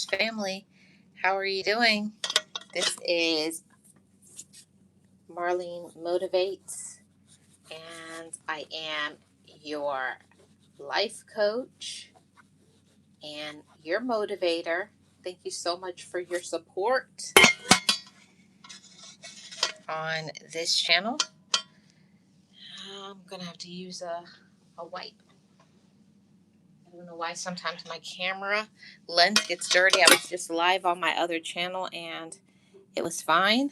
family. How are you doing? This is Marlene Motivates, and I am your life coach and your motivator. Thank you so much for your support on this channel. I'm going to have to use a wipe. I don't know why sometimes my camera lens gets dirty. I was just live on my other channel and it was fine.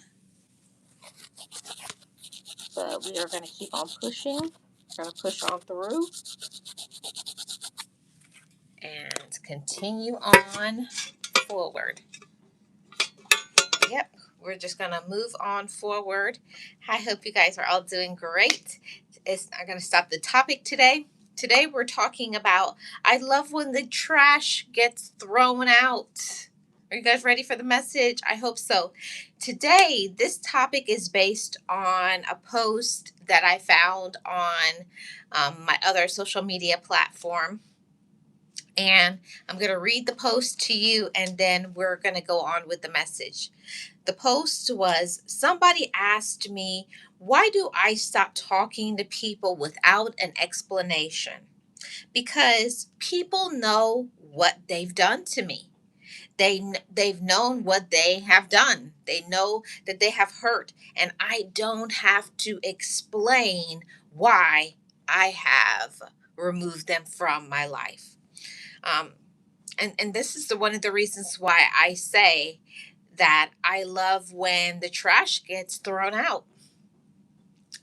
But we are going to keep on pushing. We're going to push on through and continue on forward. Yep, we're just going to move on forward. I hope you guys are all doing great. I'm going to stop the topic today. Today we're talking about I love when the trash gets thrown out. Are you guys ready for the message? I hope so. Today, this topic is based on a post that I found on my other social media platform. And I'm going to read the post to you and then we're going to go on with the message. The post was somebody asked me, why do I stop talking to people without an explanation? Because people know what they've done to me. They've known what they have done. They know that they have hurt, and I don't have to explain why I have removed them from my life. Um, and this is one of the reasons why I say that I love when the trash gets thrown out.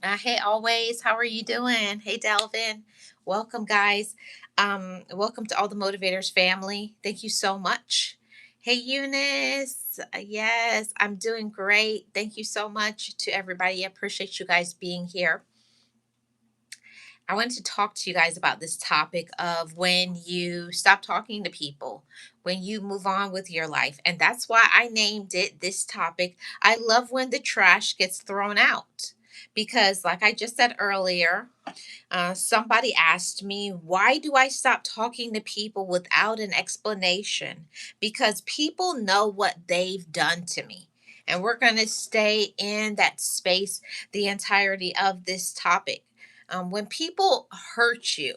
Hey, always, how are you doing? Hey, Delvin, welcome, guys. Welcome to all the motivators family. Thank you so much. Hey, Eunice. Yes, I'm doing great. Thank you so much to everybody. I appreciate you guys being here. I wanted to talk to you guys about this topic of when you stop talking to people, when you move on with your life. And that's why I named it this topic. I love when the trash gets thrown out. Because, like I just said earlier, somebody asked me, why do I stop talking to people without an explanation? Because people know what they've done to me. And we're going to stay in that space the entirety of this topic. When people hurt you,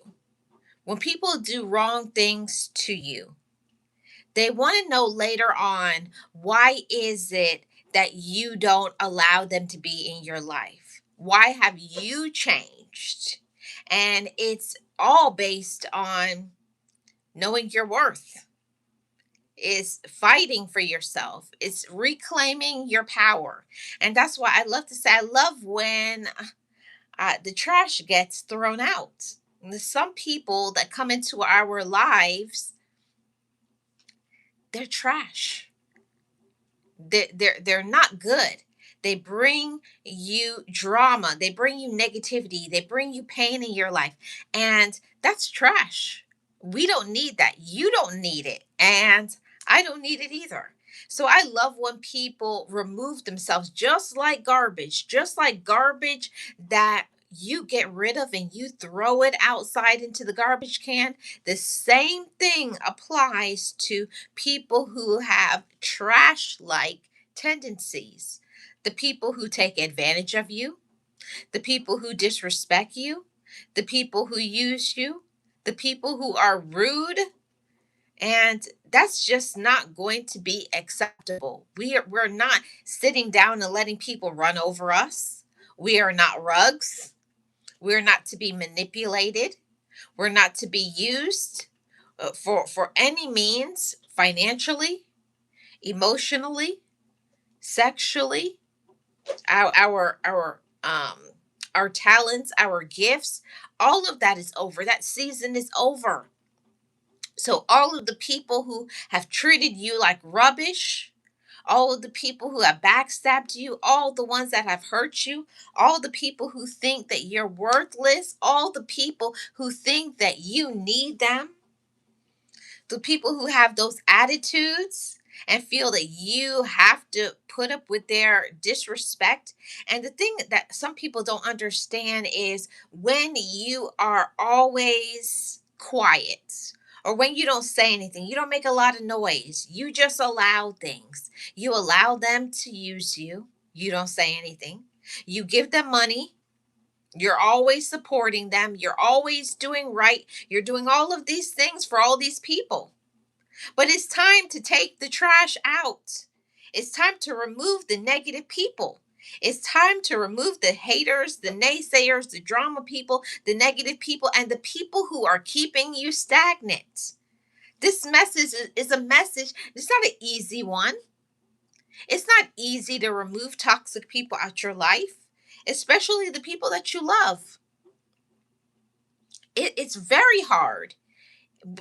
when people do wrong things to you, they want to know later on, why is it that you don't allow them to be in your life? Why have you changed? And it's all based on knowing your worth. Is fighting for yourself. It's reclaiming your power. And that's why I love to say I love when the trash gets thrown out. And there's some people that come into our lives, they're trash. They're not good. They bring you drama. They bring you negativity. They bring you pain in your life, and that's trash. We don't need that. You don't need it, and I don't need it either. So I love when people remove themselves just like garbage that you get rid of and you throw it outside into the garbage can. The same thing applies to people who have trash like tendencies, the people who take advantage of you, the people who disrespect you, the people who use you, the people who are rude. And that's just not going to be acceptable. We're not sitting down and letting people run over us. We are not rugs. We're not to be manipulated. We're not to be used for any means, financially, emotionally, sexually, our talents, our gifts, all of that is over. That season is over. So all of the people who have treated you like rubbish, all of the people who have backstabbed you, all the ones that have hurt you, all the people who think that you're worthless, all the people who think that you need them, the people who have those attitudes and feel that you have to put up with their disrespect. And the thing that some people don't understand is when you are always quiet or when you don't say anything, you don't make a lot of noise. You just allow things. You allow them to use you. You don't say anything. You give them money. You're always supporting them. You're always doing right. You're doing all of these things for all these people. But it's time to take the trash out. It's time to remove the negative people. It's time to remove the haters, the naysayers, the drama people, the negative people, and the people who are keeping you stagnant. This message is a message. It's not an easy one. It's not easy to remove toxic people out your life, especially the people that you love. It's very hard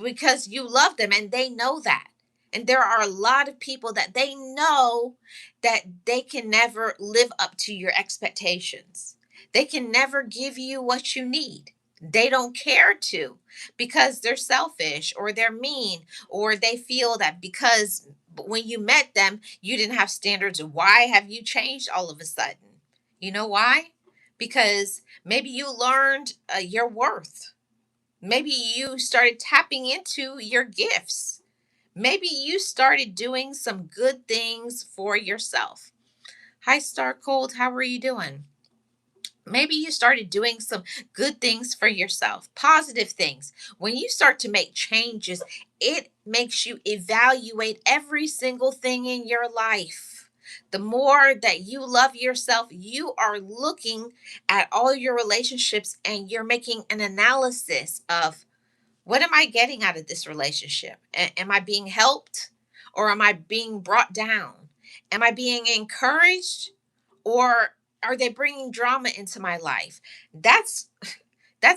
because you love them and they know that. And there are a lot of people that they know that they can never live up to your expectations. They can never give you what you need. They don't care to because they're selfish or they're mean or they feel that because when you met them, you didn't have standards. Why have you changed all of a sudden? You know why? Because maybe you learned your worth. Maybe you started tapping into your gifts. Maybe you started doing some good things for yourself. Hi, Star Cold. How are you doing? Maybe you started doing some good things for yourself, positive things. When you start to make changes, it makes you evaluate every single thing in your life. The more that you love yourself, you are looking at all your relationships and you're making an analysis of what am I getting out of this relationship? Am I being helped or am I being brought down? Am I being encouraged or are they bringing drama into my life? That's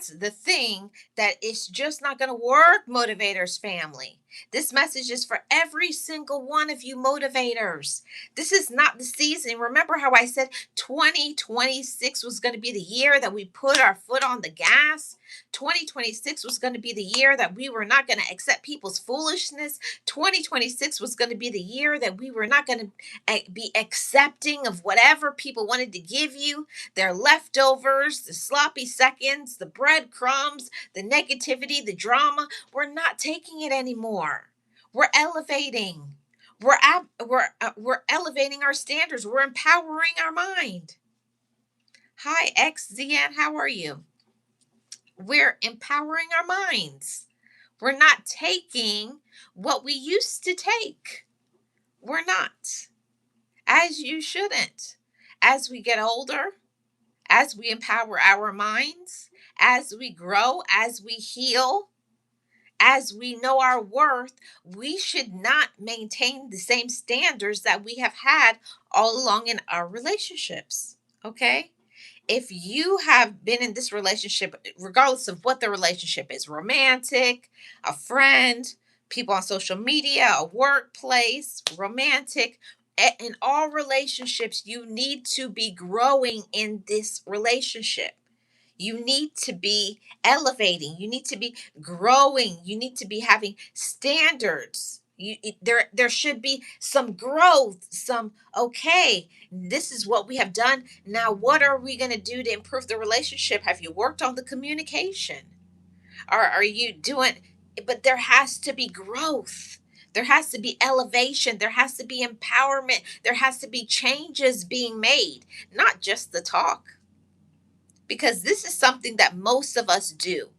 the thing that is just not going to work, motivators family. This message is for every single one of you motivators. This is not the season. Remember how I said 2026 was going to be the year that we put our foot on the gas? 2026 was going to be the year that we were not going to accept people's foolishness. 2026 was going to be the year that we were not going to be accepting of whatever people wanted to give you, their leftovers, the sloppy seconds, the breadcrumbs, the negativity, the drama. We're not taking it anymore. We're elevating. We're elevating our standards. We're empowering our mind. Hi, XZN. How are you? We're empowering our minds. We're not taking what we used to take. We're not. As you shouldn't. As we get older, as we empower our minds, as we grow, as we heal, as we know our worth, we should not maintain the same standards that we have had all along in our relationships. Okay? If you have been in this relationship, regardless of what the relationship is, romantic, a friend, people on social media, a workplace, romantic, in all relationships, you need to be growing in this relationship. You need to be elevating. You need to be growing. You need to be having standards. There should be some growth, some okay, this is what we have done. Now, what are we going to do to improve the relationship? Have you worked on the communication? Or are you doing, but there has to be growth. There has to be elevation. There has to be empowerment. There has to be changes being made, not just the talk because this is something that most of us do.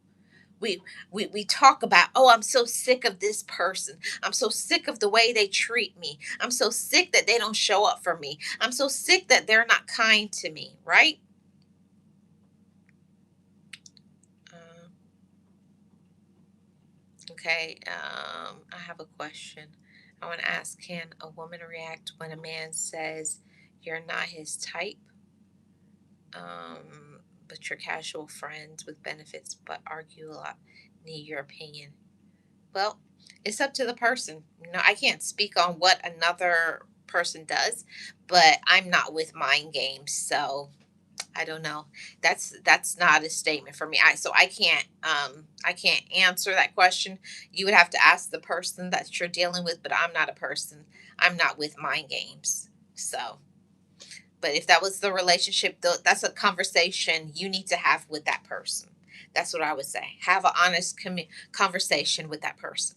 We talk about, oh, I'm so sick of this person. I'm so sick of the way they treat me. I'm so sick that they don't show up for me. I'm so sick that they're not kind to me, right? Uh, okay, I have a question. I want to ask, can a woman react when a man says you're not his type? But you're casual friends with benefits, but argue a lot. Need your opinion. Well, it's up to the person. I can't speak on what another person does, but I'm not with mind games, so I don't know. That's not a statement for me. I can't answer that question. You would have to ask the person that you're dealing with, but I'm not a person. I'm not with mind games. So, but if that was the relationship, that's a conversation you need to have with that person. That's what I would say. Have an honest conversation with that person.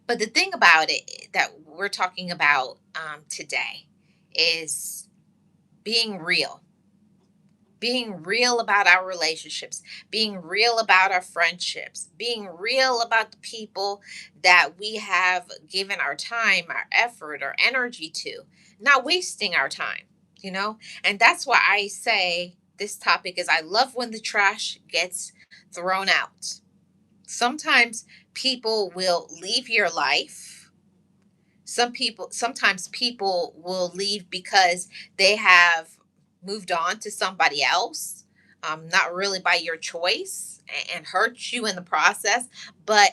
But the thing about it that we're talking about today is being real, being real about our relationships, being real about our friendships, being real about the people that we have given our time, our effort, our energy to, not wasting our time, you know? And that's why I say this topic is I love when the trash gets thrown out. Sometimes people will leave your life. Sometimes people will leave because they have moved on to somebody else, not really by your choice, and hurt you in the process. But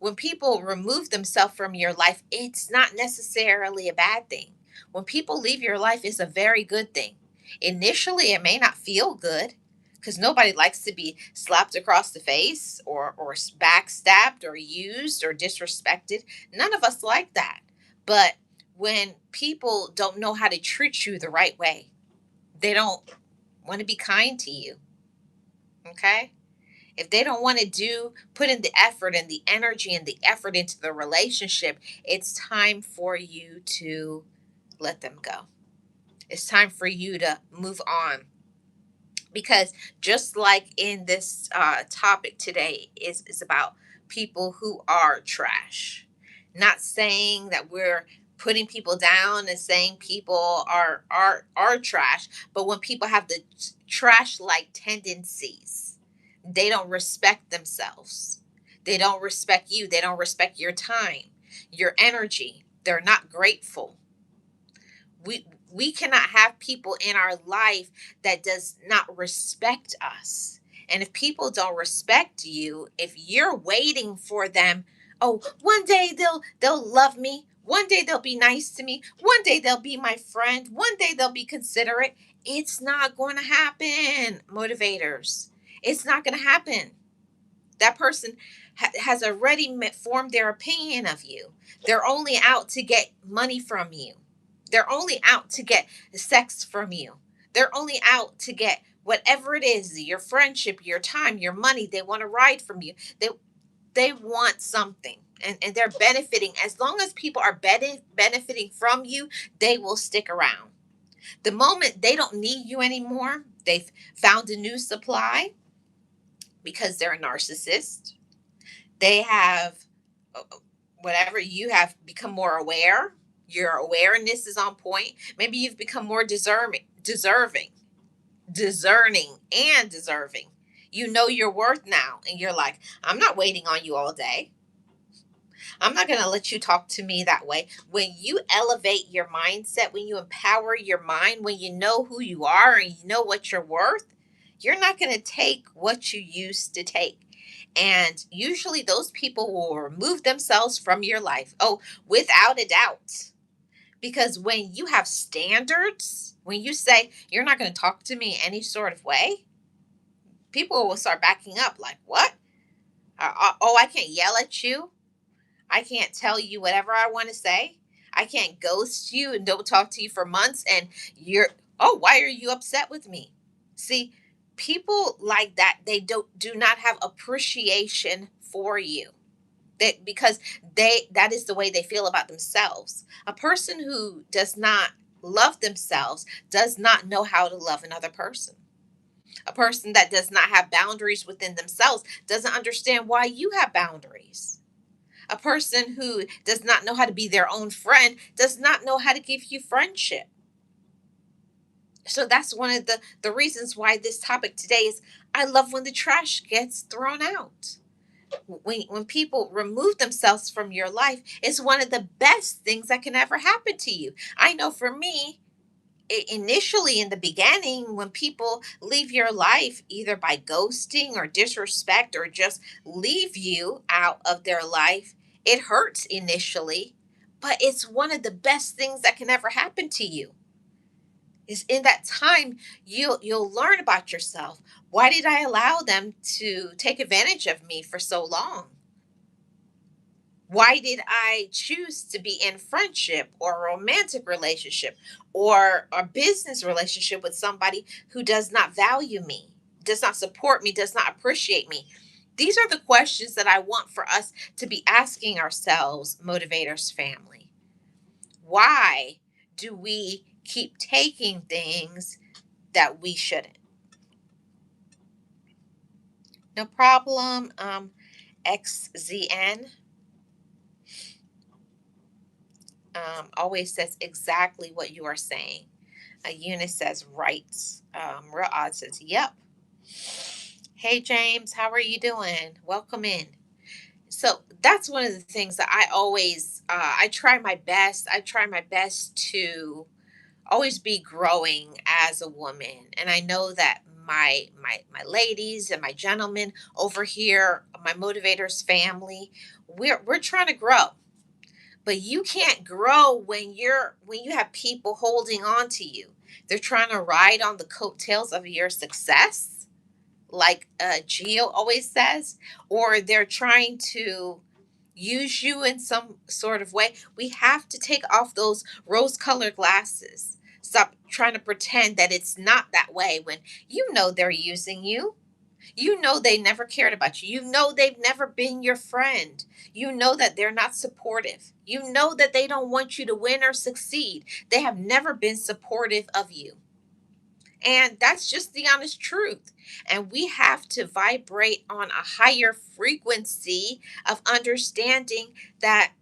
when people remove themselves from your life, it's not necessarily a bad thing. When people leave your life, it's a very good thing. Initially, it may not feel good because nobody likes to be slapped across the face or backstabbed or used or disrespected. None of us like that. But when people don't know how to treat you the right way, they don't want to be kind to you. Okay? If they don't want to put in the effort and the energy and the effort into the relationship, it's time for you to let them go. It's time for you to move on. Because just like in this topic today is about people who are trash. Not saying that we're putting people down and saying people are trash, but when people have the trash like tendencies, they don't respect themselves. They don't respect you. They don't respect your time, your energy. They're not grateful. We cannot have people in our life that does not respect us. And if people don't respect you, if you're waiting for them, oh, one day they'll love me, one day they'll be nice to me, one day they'll be my friend, one day they'll be considerate, it's not going to happen, motivators. It's not going to happen. That person has already formed their opinion of you. They're only out to get money from you. They're only out to get sex from you. They're only out to get whatever it is, your friendship, your time, your money. They want to ride from you. They want something. And they're benefiting. As long as people are benefiting from you, they will stick around. The moment they don't need you anymore, they've found a new supply because they're a narcissist. They have whatever, you have become more aware. Your awareness is on point. Maybe you've become more discerning and deserving. You know your worth now, and you're like, I'm not waiting on you all day. I'm not going to let you talk to me that way. When you elevate your mindset, when you empower your mind, when you know who you are and you know what you're worth, you're not going to take what you used to take. And usually those people will remove themselves from your life. Oh, without a doubt. Because when you have standards, when you say you're not going to talk to me any sort of way, people will start backing up like, what? Oh, I can't yell at you. I can't tell you whatever I want to say. I can't ghost you and don't talk to you for months. And oh, why are you upset with me? See, people like that, they do not have appreciation for you. Because that is the way they feel about themselves. A person who does not love themselves does not know how to love another person. A person that does not have boundaries within themselves doesn't understand why you have boundaries. A person who does not know how to be their own friend does not know how to give you friendship. So that's one of the reasons why this topic today is I love when the trash gets thrown out. When people remove themselves from your life, it's one of the best things that can ever happen to you. I know for me, initially in the beginning, when people leave your life either by ghosting or disrespect or just leave you out of their life, it hurts initially, but it's one of the best things that can ever happen to you. Is in that time you'll learn about yourself. Why did I allow them to take advantage of me for so long? Why did I choose to be in friendship or a romantic relationship or a business relationship with somebody who does not value me? does not support me, does not appreciate me? These are the questions that I want for us to be asking ourselves, Motivators family. Why do we keep taking things that we shouldn't? No problem. XZN always says exactly what you are saying. Eunice says right. Real Odd says yep. Hey James, how are you doing? Welcome in. So that's one of the things that I always I try my best. I try my best to always be growing as a woman, and I know that my ladies and my gentlemen over here, my motivators family, we're trying to grow. But you can't grow when you have people holding on to you. They're trying to ride on the coattails of your success, like Gio always says, or they're trying to use you in some sort of way. We have to take off those rose colored glasses. Stop trying to pretend that it's not that way when you know they're using you. You know they never cared about you. You know they've never been your friend. You know that they're not supportive. You know that they don't want you to win or succeed. They have never been supportive of you. And that's just the honest truth. And we have to vibrate on a higher frequency of understanding that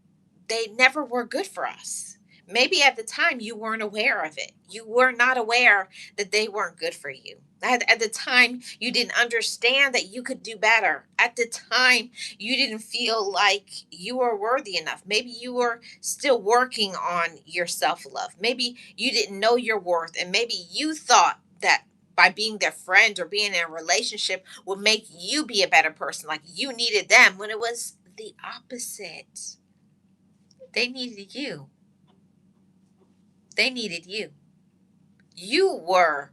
they never were good for us. Maybe at the time you weren't aware of it. You were not aware that they weren't good for you. At the time, you didn't understand that you could do better. At the time, you didn't feel like you were worthy enough. Maybe you were still working on your self love. Maybe you didn't know your worth. And maybe you thought that by being their friend or being in a relationship would make you be a better person, like you needed them, when it was the opposite. They needed you. They needed you. You were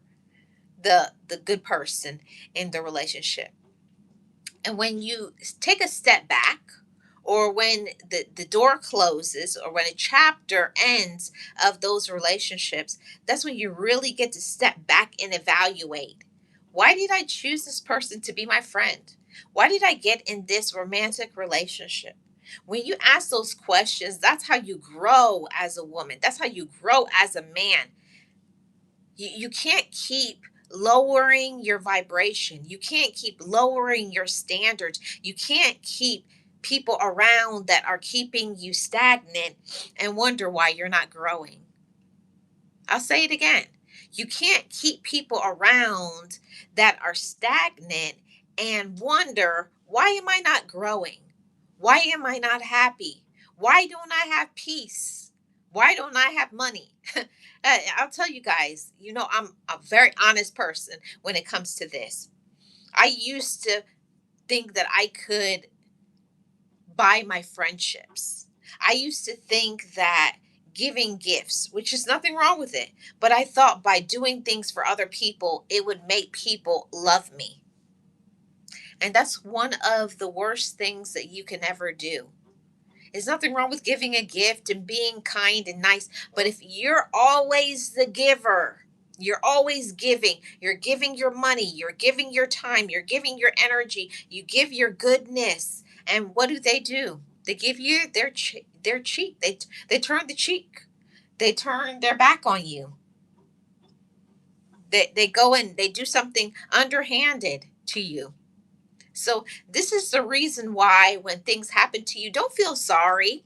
the good person in the relationship. And when you take a step back, or when the door closes, or when a chapter ends of those relationships, that's when you really get to step back and evaluate, why did I choose this person to be my friend? Why did I get in this romantic relationship? When you ask those questions, that's how you grow as a woman. That's how you grow as a man. You can't keep lowering your vibration. You can't keep lowering your standards. You can't keep people around that are keeping you stagnant and wonder why you're not growing. I'll say it again. You can't keep people around that are stagnant and wonder, why am I not growing? Why am I not happy? Why don't I have peace? Why don't I have money? I'll tell you guys, I'm a very honest person when it comes to this. I used to think that I could buy my friendships. I used to think that giving gifts, which is nothing wrong with it, but I thought by doing things for other people, it would make people love me. And that's one of the worst things that you can ever do. There's nothing wrong with giving a gift and being kind and nice. But if you're always the giver, you're always giving, you're giving your money, you're giving your time, you're giving your energy, you give your goodness. And what do? They give you their cheek. They turn the cheek. They turn their back on you. They go and they do something underhanded to you. So this is the reason why when things happen to you, don't feel sorry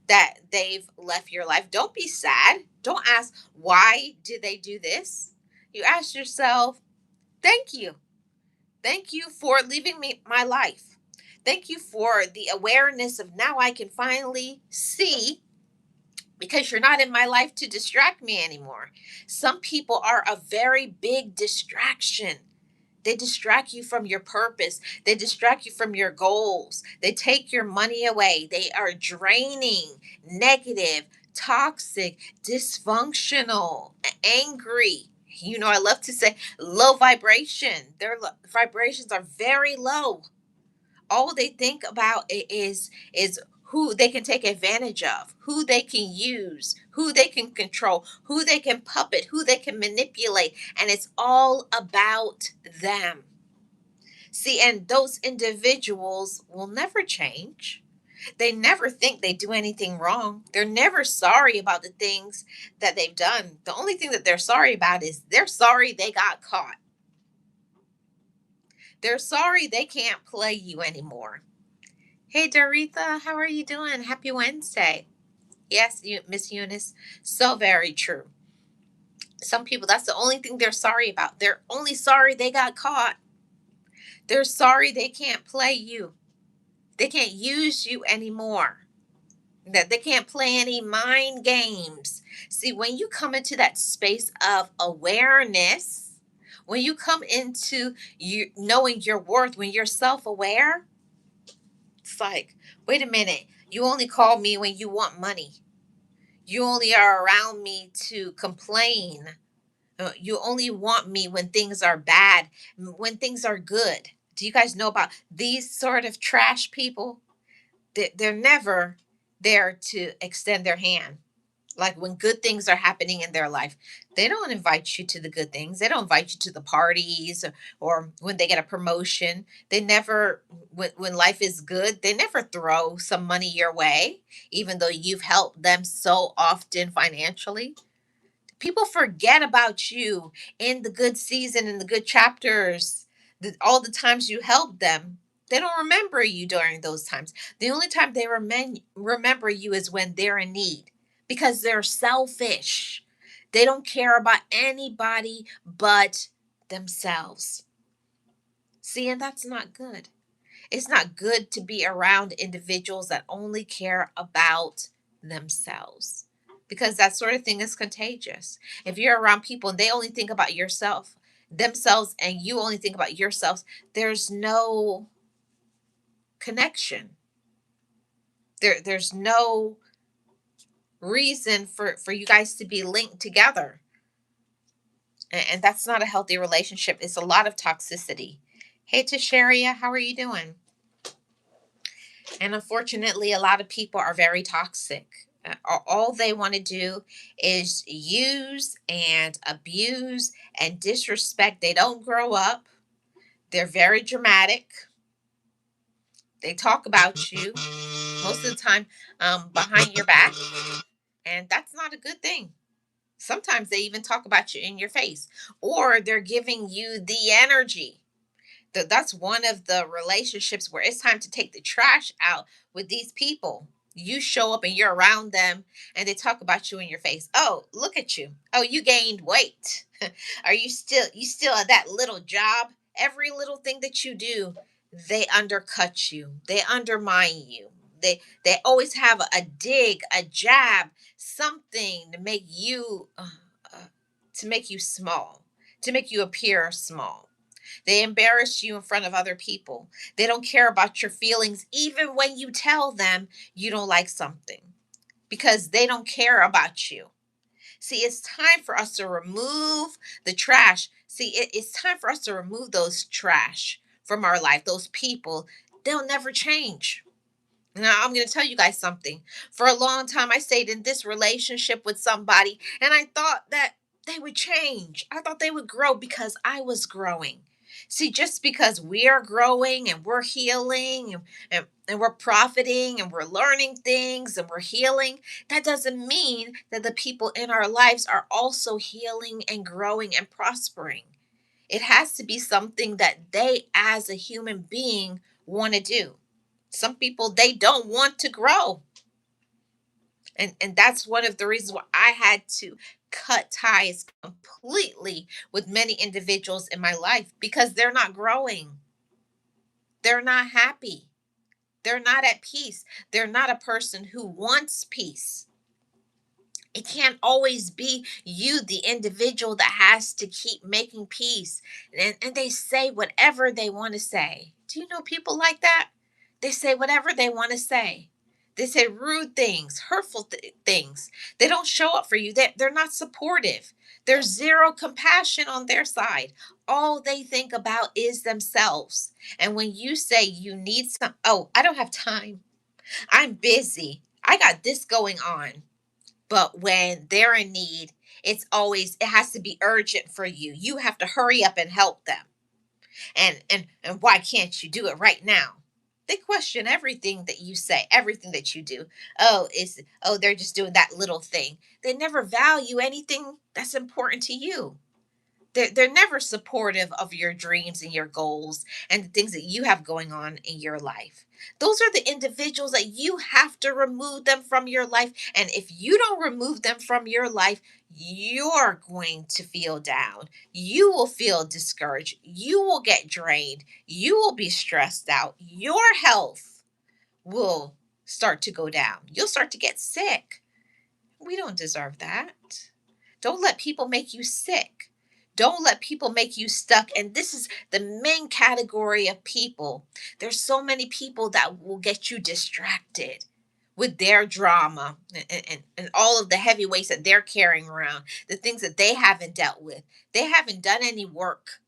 that they've left your life. Don't be sad. Don't ask, why did they do this? You ask yourself, thank you. Thank you for leaving me my life. Thank you for the awareness of, now I can finally see, because you're not in my life to distract me anymore. Some people are a very big distraction. They distract you from your purpose. They distract you from your goals. They take your money away. They are draining, negative, toxic, dysfunctional, angry. I love to say low vibration. Their vibrations are very low. All they think about is who they can take advantage of, who they can use, who they can control, who they can puppet, who they can manipulate, and it's all about them. See, and those individuals will never change. They never think they do anything wrong. They're never sorry about the things that they've done. The only thing that they're sorry about is they're sorry they got caught. They're sorry they can't play you anymore. Hey, Doretha, how are you doing? Happy Wednesday. Yes, Miss Eunice, so very true. Some people, that's the only thing they're sorry about. They're only sorry they got caught. They're sorry they can't play you. They can't use you anymore. That they can't play any mind games. See, when you come into that space of awareness, when you come into you knowing your worth, when you're self-aware, it's like, wait a minute, you only call me when you want money. You only are around me to complain. You only want me when things are bad, when things are good. Do you guys know about these sort of trash people? They're never there to extend their hand. Like when good things are happening in their life, they don't invite you to the good things. They don't invite you to the parties, or when they get a promotion. They never, when life is good, they never throw some money your way, even though you've helped them so often financially. People forget about you in the good season, in the good chapters, all the times you helped them. They don't remember you during those times. The only time they remember you is when they're in need, because they're selfish. They don't care about anybody but themselves. See, and that's not good. It's not good to be around individuals that only care about themselves, because that sort of thing is contagious. If you're around people and they only think about themselves, and you only think about yourselves, there's no connection. There's no reason for you guys to be linked together. And that's not a healthy relationship. It's a lot of toxicity. Hey, Tasharia, how are you doing? And unfortunately, a lot of people are very toxic. All they want to do is use and abuse and disrespect. They don't grow up. They're very dramatic. They talk about you most of the time, behind your back. And that's not a good thing. Sometimes they even talk about you in your face, or they're giving you the energy. That's one of the relationships where it's time to take the trash out with these people. You show up and you're around them, and they talk about you in your face. Oh, look at you. Oh, you gained weight. Are you still at that little job? Every little thing that you do, they undercut you. They undermine you. They always have a dig, a jab, something uh, to make you small, to make you appear small. They embarrass you in front of other people. They don't care about your feelings, even when you tell them you don't like something, because they don't care about you. See, it's time for us to remove the trash. See, it's time for us to remove those trash from our life, those people. They'll never change. Now, I'm going to tell you guys something. For a long time, I stayed in this relationship with somebody, and I thought that they would change. I thought they would grow because I was growing. See, just because we are growing and we're healing, and we're profiting and we're learning things and we're healing, that doesn't mean that the people in our lives are also healing and growing and prospering. It has to be something that they, as a human being, want to do. Some people, they don't want to grow. And that's one of the reasons why I had to cut ties completely with many individuals in my life, because they're not growing. They're not happy. They're not at peace. They're not a person who wants peace. It can't always be you, the individual, that has to keep making peace. And they say whatever they want to say. Do you know people like that? They say whatever they want to say. They say rude things, hurtful things. They don't show up for you. They're not supportive. There's zero compassion on their side. All they think about is themselves. And when you say you need oh, I don't have time. I'm busy. I got this going on. But when they're in need, it has to be urgent for you. You have to hurry up and help them. And why can't you do it right now? They question everything that you say, everything that you do. Oh, they're just doing that little thing. They never value anything that's important to you. They're never supportive of your dreams and your goals and the things that you have going on in your life. Those are the individuals that you have to remove them from your life. And if you don't remove them from your life, you're going to feel down. You will feel discouraged. You will get drained. You will be stressed out. Your health will start to go down. You'll start to get sick. We don't deserve that. Don't let people make you sick. Don't let people make you stuck. And this is the main category of people. There's so many people that will get you distracted with their drama and all of the heavy weights that they're carrying around, the things that they haven't dealt with. They haven't done any work,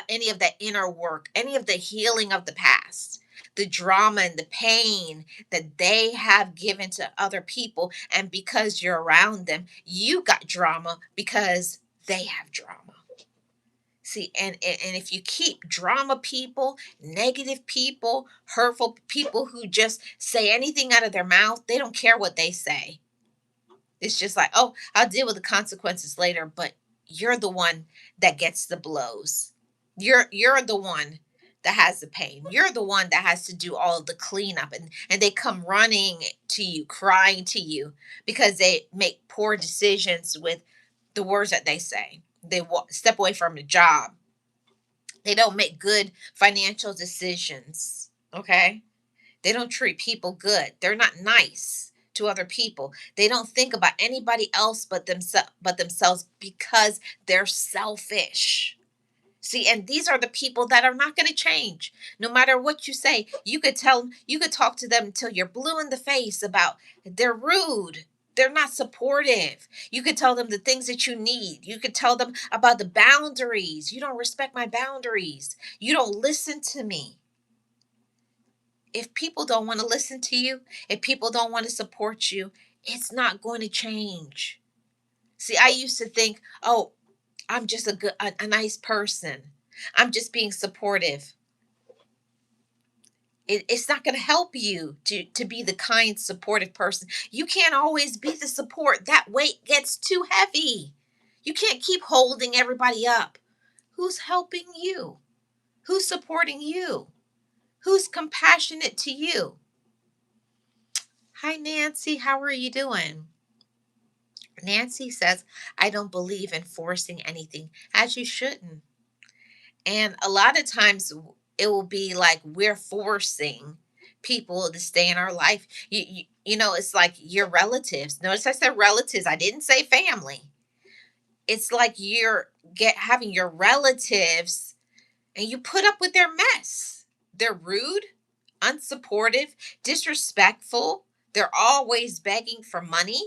any of the inner work, any of the healing of the past, the drama and the pain that they have given to other people. And because you're around them, you got drama because they have drama. See, and if you keep drama people, negative people, hurtful people who just say anything out of their mouth, they don't care what they say. It's just like, oh, I'll deal with the consequences later, but you're the one that gets the blows. You're the one that has the pain. You're the one that has to do all of the cleanup, and they come running to you, crying to you because they make poor decisions with the words that they say. They step away from a job. They don't make good financial decisions. Okay? They don't treat people good. They're not nice to other people. They don't think about anybody else but themselves because they're selfish. See, and these are the people that are not going to change. No matter what you say, you could talk to them until you're blue in the face about they're rude. They're not supportive. You could tell them the things that you need. You could tell them about the boundaries. You don't respect my boundaries. You don't listen to me. If people don't want to listen to you, if people don't want to support you, it's not going to change. See, I used to think, oh, I'm just a nice person. I'm just being supportive. It's not going to help you to be the kind, supportive person. You can't always be the support. That weight gets too heavy. You can't keep holding everybody up. Who's helping you? Who's supporting you? Who's compassionate to you? Hi, Nancy. How are you doing? Nancy says, I don't believe in forcing anything, as you shouldn't. And a lot of times it will be like we're forcing people to stay in our life. It's like your relatives. Notice I said relatives, I didn't say family. It's like you're having your relatives and you put up with their mess. They're rude, unsupportive, disrespectful. They're always begging for money.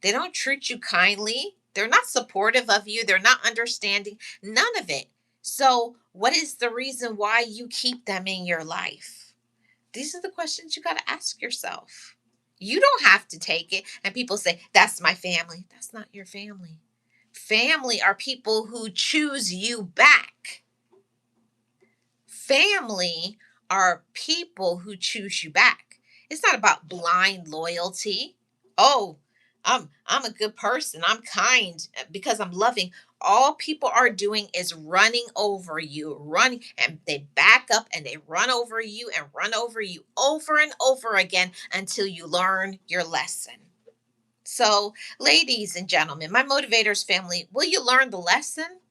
They don't treat you kindly. They're not supportive of you. They're not understanding. None of it. So, what is the reason why you keep them in your life? These are the questions you got to ask yourself. You don't have to take it. And people say, that's my family. That's not your family. Family are people who choose you back. Family are people who choose you back. It's not about blind loyalty. Oh, I'm a good person. I'm kind because I'm loving. All people are doing is running over you, running, and they back up and they run over you over and over again until you learn your lesson. So, ladies and gentlemen, my motivators family, will you learn the lesson?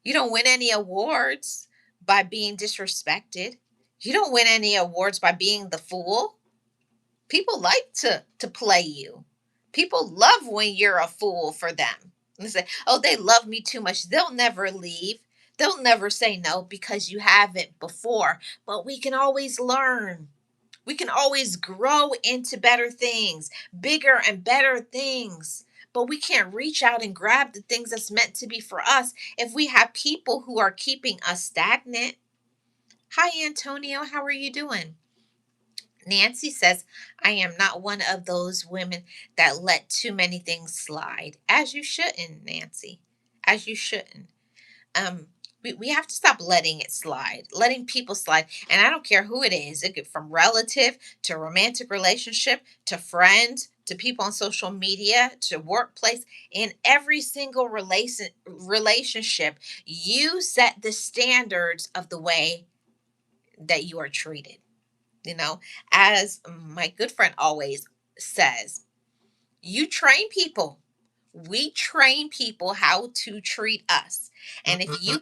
You don't win any awards by being disrespected. You don't win any awards by being the fool. People like to play you. People love when you're a fool for them. And they say, "Oh, they love me too much. They'll never leave. They'll never say no because you haven't before." But we can always learn. We can always grow into better things, bigger and better things. But we can't reach out and grab the things that's meant to be for us if we have people who are keeping us stagnant. Hi, Antonio. How are you doing? Nancy says, I am not one of those women that let too many things slide. As you shouldn't, Nancy. As you shouldn't. Um, We have to stop letting it slide, letting people slide. And I don't care who it is. It could from relative to romantic relationship to friends to people on social media to workplace. In every single relationship, you set the standards of the way that you are treated. You know, as my good friend always says, you train people. We train people how to treat us. And if you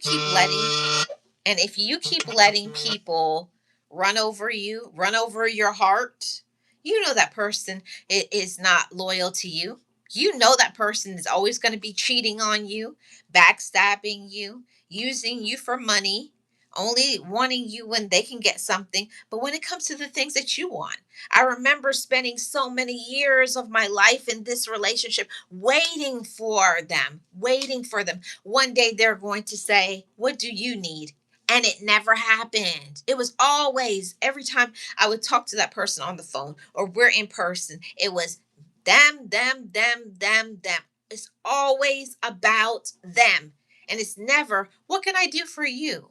keep letting people run over your heart, you know that person is not loyal to you. You know that person is always going to be cheating on you, backstabbing you, using you for money, only wanting you when they can get something. But when it comes to the things that you want, I remember spending so many years of my life in this relationship waiting for them. One day they're going to say, "What do you need?" And it never happened. It was always, every time I would talk to that person on the phone or we're in person, it was them. It's always about them. And it's never, what can I do for you?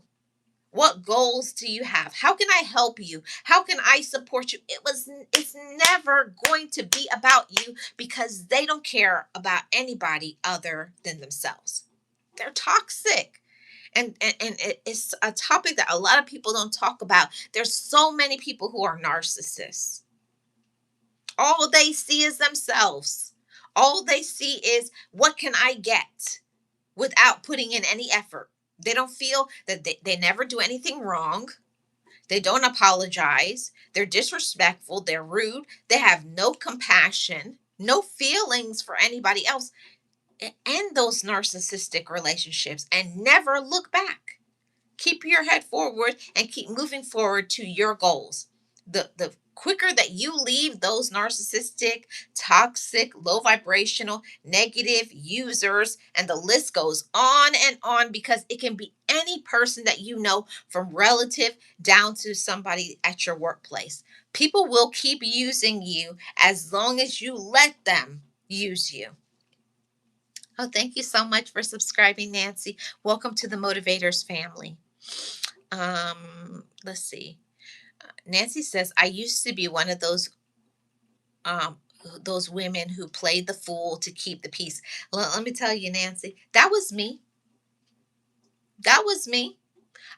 What goals do you have? How can I help you? How can I support you? It's never going to be about you because they don't care about anybody other than themselves. They're toxic. It's a topic that a lot of people don't talk about. There's so many people who are narcissists. All they see is themselves. All they see is, what can I get, without putting in any effort. They don't feel that they never do anything wrong. They don't apologize. They're disrespectful. They're rude. They have no compassion, no feelings for anybody else. End those narcissistic relationships and never look back. Keep your head forward and keep moving forward to your goals. The quicker that you leave those narcissistic, toxic, low vibrational, negative users, and the list goes on, because it can be any person that you know, from relative down to somebody at your workplace. People will keep using you as long as you let them use you. Oh, thank you so much for subscribing, Nancy. Welcome to the Motivators family. Let's see. Nancy says, I used to be one of um those women who played the fool to keep the peace. Let me tell you, Nancy, that was me. That was me.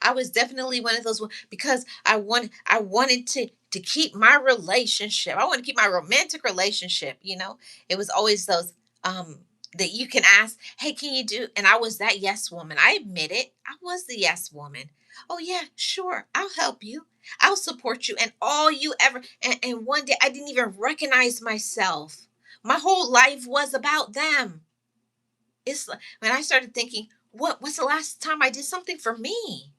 I was definitely one of those, because I wanted to keep my relationship. I want to keep my romantic relationship. It was always those that you can ask, "Hey, can you do?" And I was that yes woman. I admit it. I was the yes woman. Oh yeah, sure. I'll help you. I'll support you. And all you ever, and one day I didn't even recognize myself. My whole life was about them. It's like when I started thinking, what's the last time I did something for me?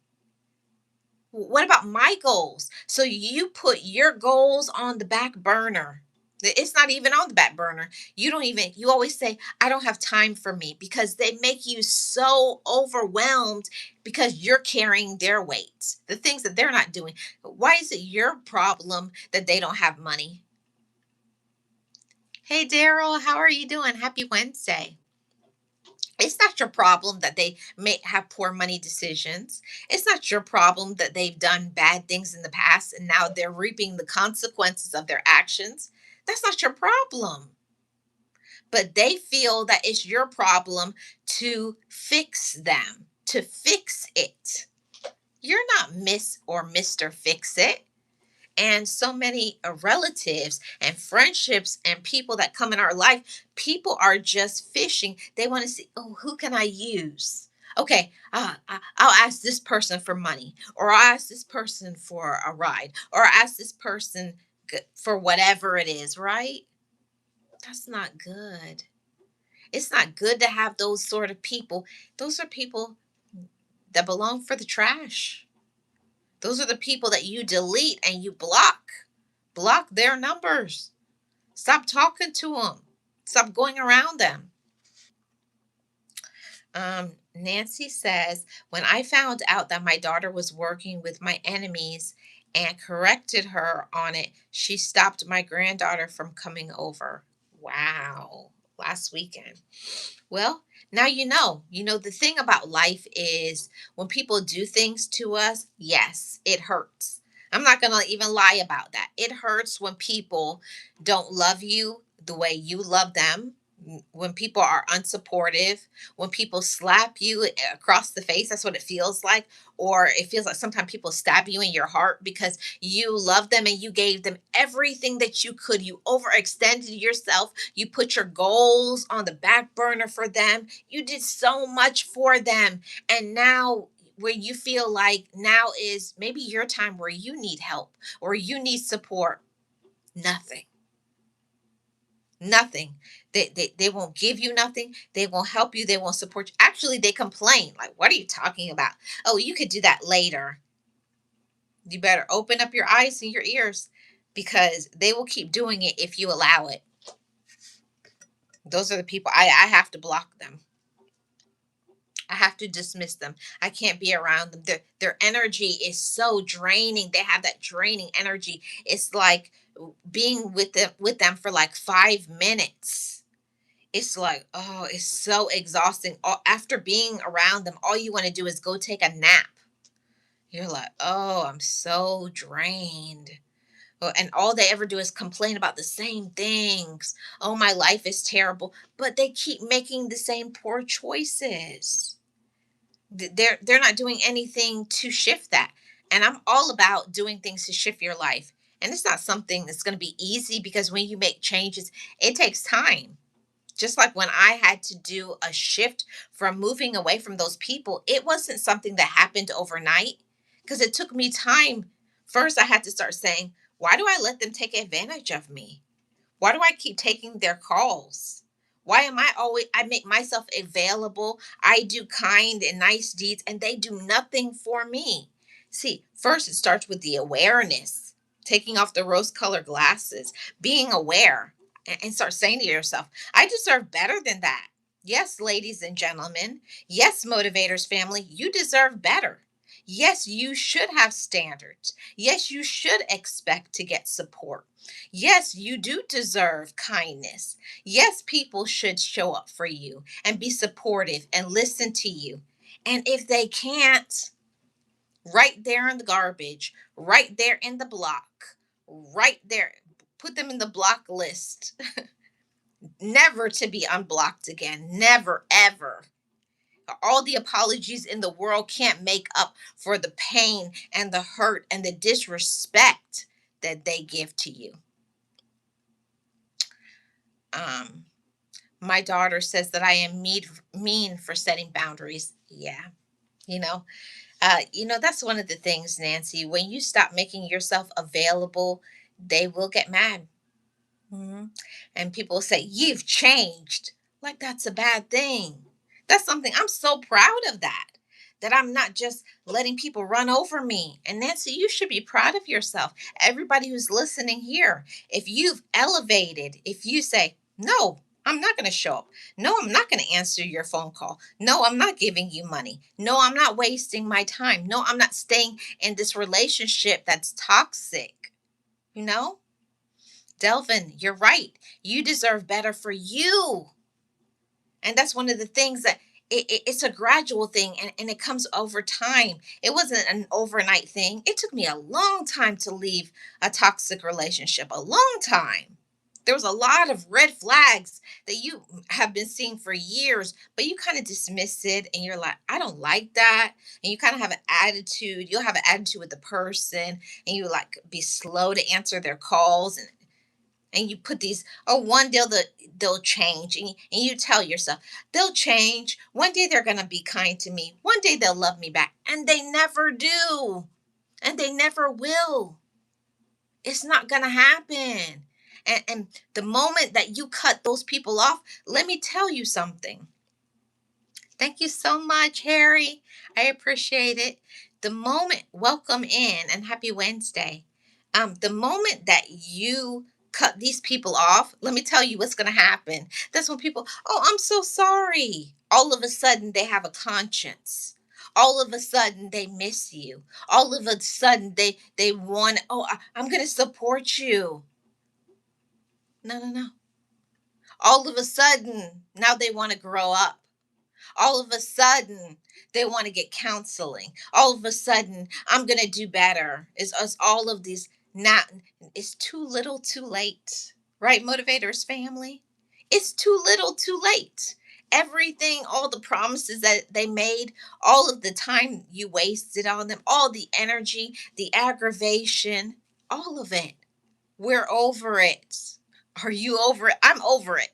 What about my goals? So you put your goals on the back burner. It's not even on the back burner. You always say, I don't have time for me, because they make you so overwhelmed because you're carrying their weight, the things that they're not doing. Why is it your problem that they don't have money? Hey, Daryl, how are you doing? Happy Wednesday. It's not your problem that they may have poor money decisions. It's not your problem that they've done bad things in the past and now they're reaping the consequences of their actions. That's not your problem. But they feel that it's your problem to fix them, to fix it. You're not Miss or Mr. Fix It. And so many relatives and friendships and people that come in our life, people are just fishing. They want to see, oh, who can I use? Okay, I'll ask this person for money, or I'll ask this person for a ride, or I'll ask this person for whatever it is, right? That's not good. It's not good to have those sort of people. Those are people that belong for the trash. Those are the people that you delete and you block. Block their numbers. Stop talking to them. Stop going around them. Nancy says, when I found out that my daughter was working with my enemies and corrected her on it, she stopped my granddaughter from coming over. Wow. last weekend. Well, now you know. You know, the thing about life is when people do things to us, yes, it hurts. I'm not going to even lie about that. It hurts when people don't love you the way you love them, when people are unsupportive, when people slap you across the face. That's what it feels like. Or it feels like sometimes people stab you in your heart because you love them and you gave them everything that you could. You overextended yourself. You put your goals on the back burner for them. You did so much for them. And now, where you feel like now is maybe your time where you need help or you need support, nothing. Nothing. They won't give you nothing. They won't help you. They won't support you. Actually, they complain. Like, what are you talking about? Oh, you could do that later. You better open up your eyes and your ears because they will keep doing it if you allow it. Those are the people I have to block them. I have to dismiss them. I can't be around them. Their energy is so draining. They have that draining energy. It's like being with them for like 5 minutes. It's like, oh, it's so exhausting. After being around them, all you want to do is go take a nap. You're like, oh, I'm so drained. And all they ever do is complain about the same things. Oh, my life is terrible. But they keep making the same poor choices. They're not doing anything to shift that. And I'm all about doing things to shift your life. And it's not something that's going to be easy because when you make changes, it takes time. Just like when I had to do a shift from moving away from those people, it wasn't something that happened overnight because it took me time. First, I had to start saying, why do I let them take advantage of me? Why do I keep taking their calls? Why am I always, I make myself available. I do kind and nice deeds and they do nothing for me. See, first it starts with the awareness, taking off the rose colored glasses, being aware and start saying to yourself, I deserve better than that. Yes, ladies and gentlemen. Yes, motivators family, you deserve better. Yes, you should have standards. Yes, you should expect to get support. Yes, you do deserve kindness. Yes, people should show up for you and be supportive and listen to you. And if they can't, right there in the garbage, right there in the block, right there, put them in the block list, never to be unblocked again. Never, ever. All the apologies in the world can't make up for the pain and the hurt and the disrespect that they give to you. Um, my daughter says that I am mean for setting boundaries. Yeah, you know, that's one of the things, Nancy. When you stop making yourself available, they will get mad. Mhm. And people say, you've changed. Like that's a bad thing. That's something I'm so proud of that I'm not just letting people run over me. And Nancy, you should be proud of yourself. Everybody who's listening here, if you've elevated, if you say, no, I'm not going to show up. No, I'm not going to answer your phone call. No, I'm not giving you money. No, I'm not wasting my time. No, I'm not staying in this relationship that's toxic. You know? Delvin, you're right. You deserve better for you. And that's one of the things that it's a gradual thing and it comes over time. It wasn't an overnight thing. It took me a long time to leave a toxic relationship, a long time. There was a lot of red flags that you have been seeing for years, but you kind of dismiss it and you're like, I don't like that. And you kind of have an attitude. You'll have an attitude with the person and you like be slow to answer their calls and you put these, oh, one day they'll change, and you tell yourself they'll change one day, they're going to be kind to me one day, they'll love me back, and they never do, and they never will. It's not going to happen. And the moment that you cut those people off, let me tell you something. Thank you so much, Harry. I appreciate it. The moment, welcome in and happy Wednesday. The moment that you cut these people off, let me tell you what's going to happen. That's when people, oh, I'm so sorry. All of a sudden, they have a conscience. All of a sudden, they miss you. All of a sudden, they want, oh, I'm going to support you. No, no, no. All of a sudden, now they want to grow up. All of a sudden, they want to get counseling. All of a sudden, I'm going to do better. It's all of these, not, it's too little too late. Right, Motivators family? It's too little too late. Everything, all the promises that they made, all of the time you wasted on them, all the energy, the aggravation, all of it. We're over it. Are you over it? I'm over it.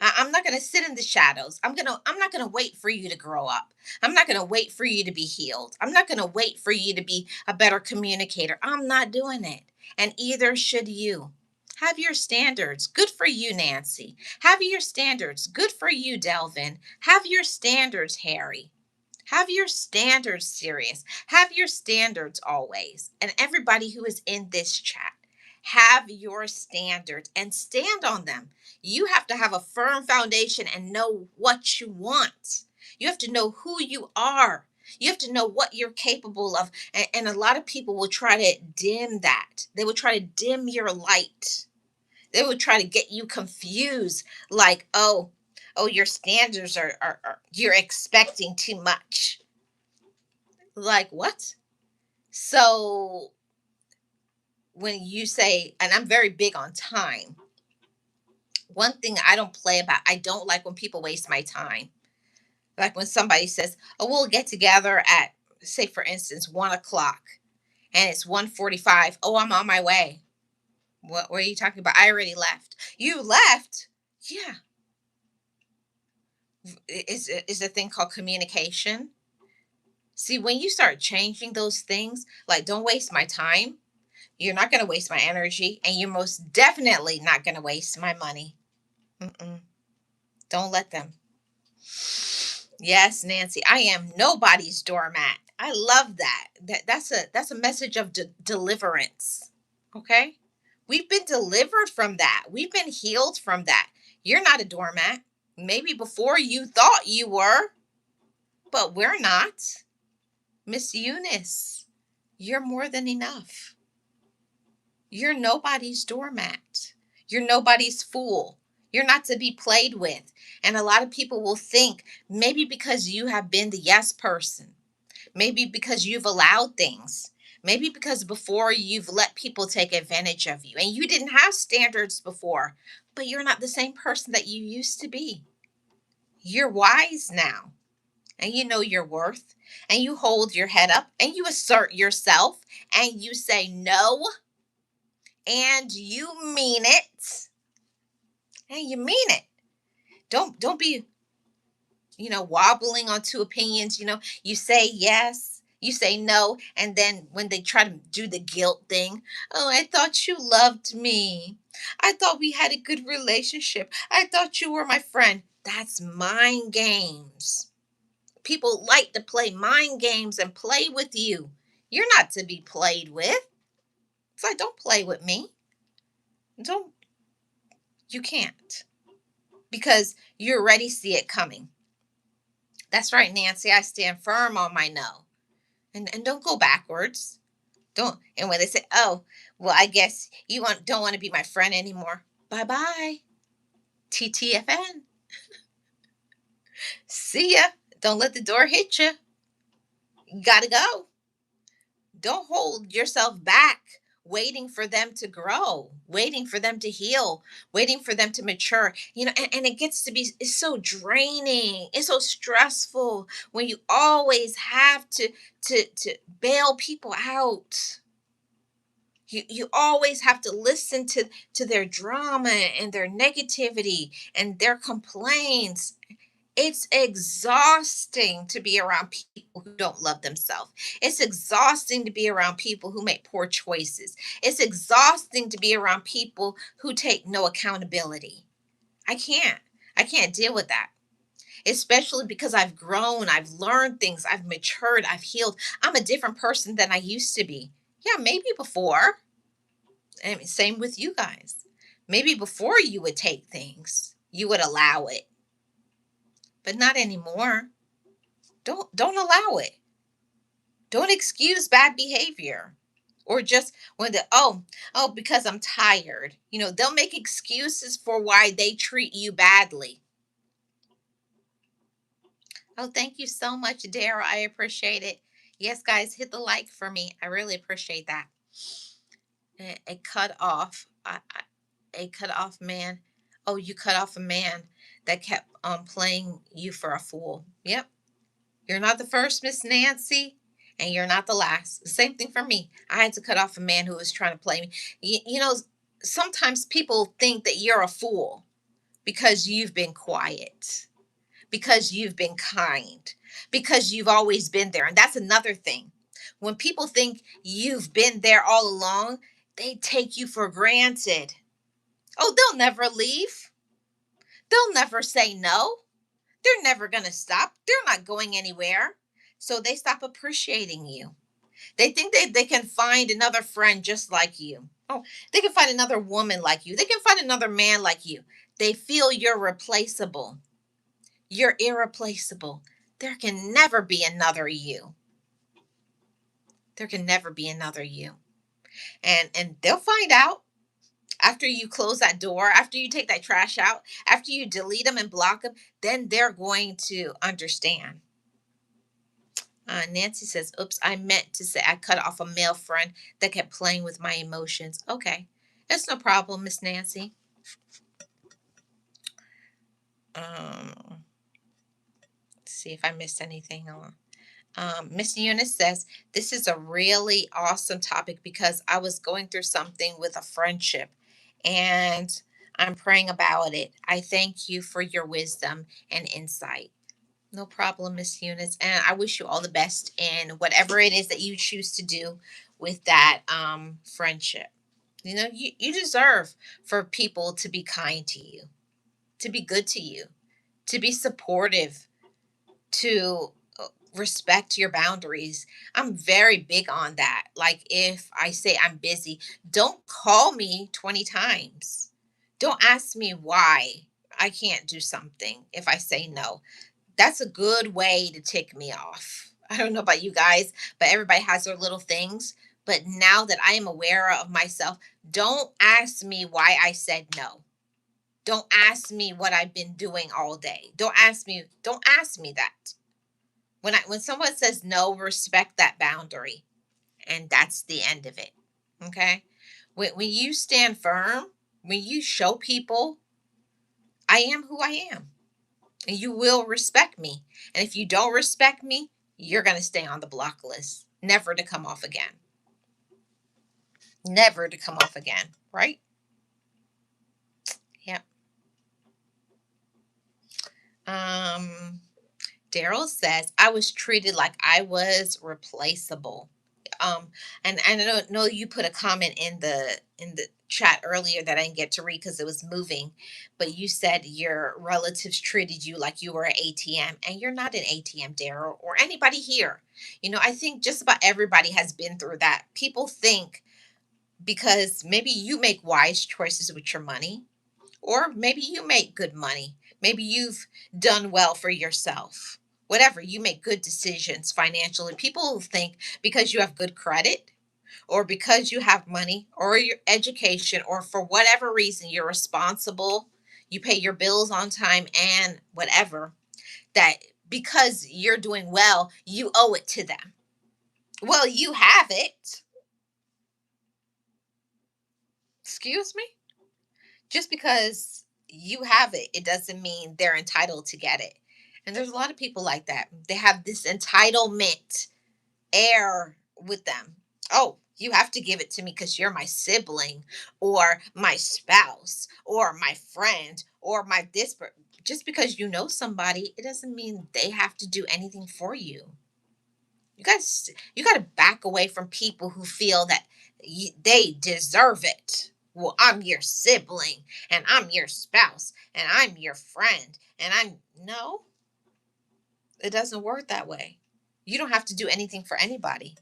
I'm not going to sit in the shadows. I'm not going to wait for you to grow up. I'm not going to wait for you to be healed. I'm not going to wait for you to be a better communicator. I'm not doing it. And either should you. Have your standards. Good for you, Nancy. Have your standards. Good for you, Delvin. Have your standards, Harry. Have your standards serious. Have your standards always. And everybody who is in this chat, have your standards and stand on them. You have to have a firm foundation and know what you want. You have to know who you are. You have to know what you're capable of. And a lot of people will try to dim that. They will try to dim your light. They will try to get you confused, like, oh, your standards are you're expecting too much. Like what? So when you say, and I'm very big on time, one thing I don't play about, I don't like when people waste my time. Like when somebody says, oh, we'll get together at, say for instance, 1 o'clock, and it's 1:45. Oh, I'm on my way. What are you talking about? I already left. You left? Yeah. Is a thing called communication. See, when you start changing those things, like don't waste my time, you're not going to waste my energy, and you're most definitely not going to waste my money. Mm-mm. Don't let them. Yes, Nancy, I am nobody's doormat. I love that. That's a message of deliverance. Okay? We've been delivered from that. We've been healed from that. You're not a doormat. Maybe before you thought you were, but we're not. Miss Eunice, you're more than enough. You're nobody's doormat. You're nobody's fool. You're not to be played with. And a lot of people will think maybe because you have been the yes person, maybe because you've allowed things, maybe because before you've let people take advantage of you and you didn't have standards before, but you're not the same person that you used to be. You're wise now, and you know your worth, and you hold your head up and you assert yourself and you say no, and you mean it. And you mean it. Don't be, wobbling on two opinions. You say yes, you say no, and then when they try to do the guilt thing, oh, I thought you loved me. I thought we had a good relationship. I thought you were my friend. That's mind games. People like to play mind games and play with you. You're not to be played with. It's like, don't play with me. Don't, you can't. Because you already see it coming. That's right, Nancy. I stand firm on my no. And don't go backwards. Don't. And when they say, oh, well, I guess you don't want to be my friend anymore. Bye-bye. TTFN. See ya. Don't let the door hit you. You gotta go. Don't hold yourself back waiting for them to grow, waiting for them to heal, waiting for them to mature. And it gets to be, it's so draining, it's so stressful when you always have to bail people out. You always have to listen to their drama and their negativity and their complaints. It's exhausting to be around people who don't love themselves. It's exhausting to be around people who make poor choices. It's exhausting to be around people who take no accountability. I can't. I can't deal with that. Especially because I've grown, I've learned things, I've matured, I've healed. I'm a different person than I used to be. Yeah, maybe before. I mean, same with you guys. Maybe before you would take things, you would allow it, but not anymore. Don't allow it. Don't excuse bad behavior Or just when the because I'm tired. They'll make excuses for why they treat you badly. Oh, thank you so much, Daryl. I appreciate it. Yes, guys, hit the like for me. I really appreciate that. A cut off. A cut off man. Oh, you cut off a man that kept playing you for a fool. Yep. You're not the first, Miss Nancy, and you're not the last. The same thing for me. I had to cut off a man who was trying to play me. Sometimes people think that you're a fool because you've been quiet, because you've been kind, because you've always been there. And that's another thing. When people think you've been there all along, they take you for granted. Oh, they'll never leave. They'll never say no. They're never going to stop. They're not going anywhere. So they stop appreciating you. They think they can find another friend just like you. Oh, they can find another woman like you. They can find another man like you. They feel you're replaceable. You're irreplaceable. There can never be another you. There can never be another you. And they'll find out after you close that door, after you take that trash out, after you delete them and block them, then they're going to understand. Nancy says, oops, I meant to say I cut off a male friend that kept playing with my emotions. Okay. That's no problem, Miss Nancy. Let's see if I missed anything. Miss Eunice says, this is a really awesome topic because I was going through something with a friendship and I'm praying about it. I thank you for your wisdom and insight. No problem, Miss Eunice. And I wish you all the best in whatever it is that you choose to do with that friendship. You deserve for people to be kind to you, to be good to you, to be supportive, to respect your boundaries. I'm very big on that. Like if I say I'm busy, don't call me 20 times. Don't ask me why I can't do something if I say no. That's a good way to tick me off. I don't know about you guys, but everybody has their little things. But now that I am aware of myself, don't ask me why I said no. Don't ask me what I've been doing all day. Don't ask me that. When someone says no, respect that boundary. And that's the end of it. Okay? When you stand firm, when you show people I am who I am, and you will respect me. And if you don't respect me, you're going to stay on the block list, never to come off again. Never to come off again, right? Yeah. Daryl says, I was treated like I was replaceable. Um, and I don't know you put a comment in the chat earlier that I didn't get to read because it was moving, but you said your relatives treated you like you were an ATM, and you're not an ATM, Daryl, or anybody here. I think just about everybody has been through that. People think because maybe you make wise choices with your money, or maybe you make good money. Maybe you've done well for yourself. Whatever, you make good decisions financially. People think because you have good credit or because you have money or your education or for whatever reason you're responsible, you pay your bills on time and whatever, that because you're doing well, you owe it to them. Well, you have it. Excuse me? Just because you have it, it doesn't mean they're entitled to get it. And there's a lot of people like that. They have this entitlement air with them. Oh, you have to give it to me because you're my sibling or my spouse or my friend or my this. Just because you know somebody, it doesn't mean they have to do anything for you. You got to back away from people who feel that they deserve it. Well, I'm your sibling and I'm your spouse and I'm your friend and I'm no, it doesn't work that way. You don't have to do anything for anybody.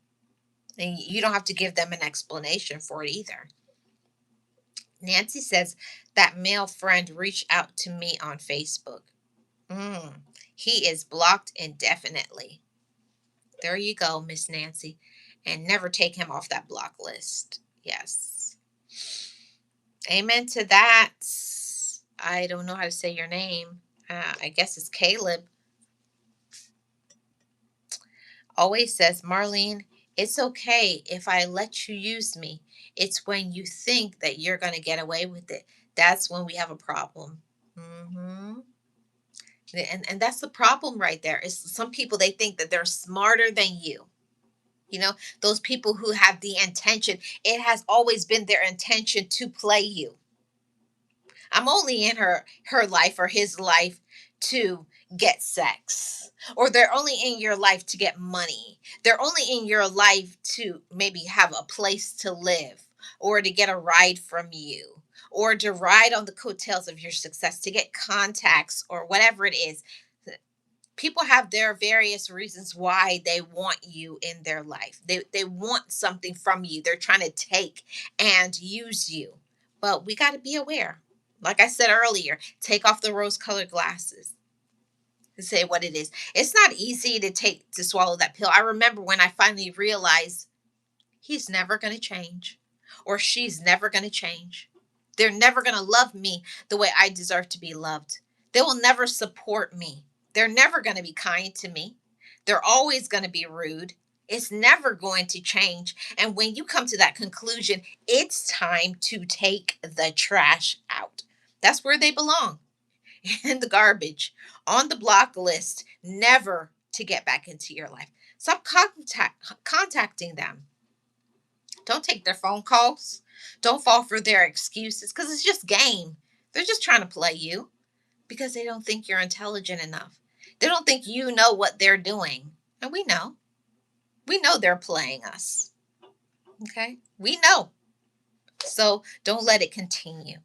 And you don't have to give them an explanation for it either. Nancy says that male friend reached out to me on Facebook. Mm, he is blocked indefinitely. There you go, Miss Nancy. and never take him off that block list. Yes. Amen to that. I don't know how to say your name. I guess it's Caleb. Always says, Marlene, it's okay if I let you use me. It's when you think that you're going to get away with it. That's when we have a problem. Hmm. And that's the problem right there. Is some people, they think that they're smarter than you. You know, those people who have the intention, it has always been their intention to play you. I'm only in her life or his life to get sex. Or they're only in your life to get money. They're only in your life to maybe have a place to live or to get a ride from you or to ride on the coattails of your success, to get contacts or whatever it is. People have their various reasons why they want you in their life. They want something from you. They're trying to take and use you. But we got to be aware. Like I said earlier, take off the rose colored glasses and say what it is. It's not easy to swallow that pill. I remember when I finally realized he's never going to change or she's never going to change. They're never going to love me the way I deserve to be loved. They will never support me. They're never going to be kind to me. They're always going to be rude. It's never going to change. And when you come to that conclusion, it's time to take the trash out. That's where they belong, in the garbage, on the block list, never to get back into your life. Stop contacting them. Don't take their phone calls. Don't fall for their excuses because it's just game. They're just trying to play you because they don't think you're intelligent enough. They don't think you know what they're doing. And we know. We know they're playing us. Okay? We know. So don't let it continue.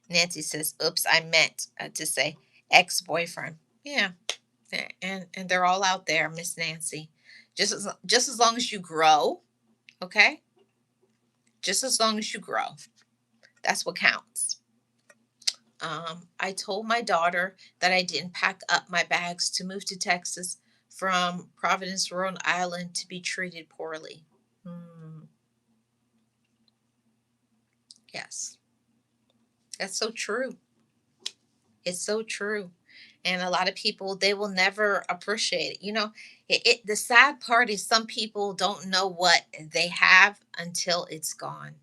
Nancy says, oops, I meant to say ex-boyfriend. Yeah. And they're all out there, Miss Nancy. Just as long as you grow, okay? Just as long as you grow. That's what counts. I told my daughter that I didn't pack up my bags to move to Texas from Providence, Rhode Island to be treated poorly. Yes, that's so true. It's so true. And a lot of people, they will never appreciate it. The sad part is some people don't know what they have until it's gone.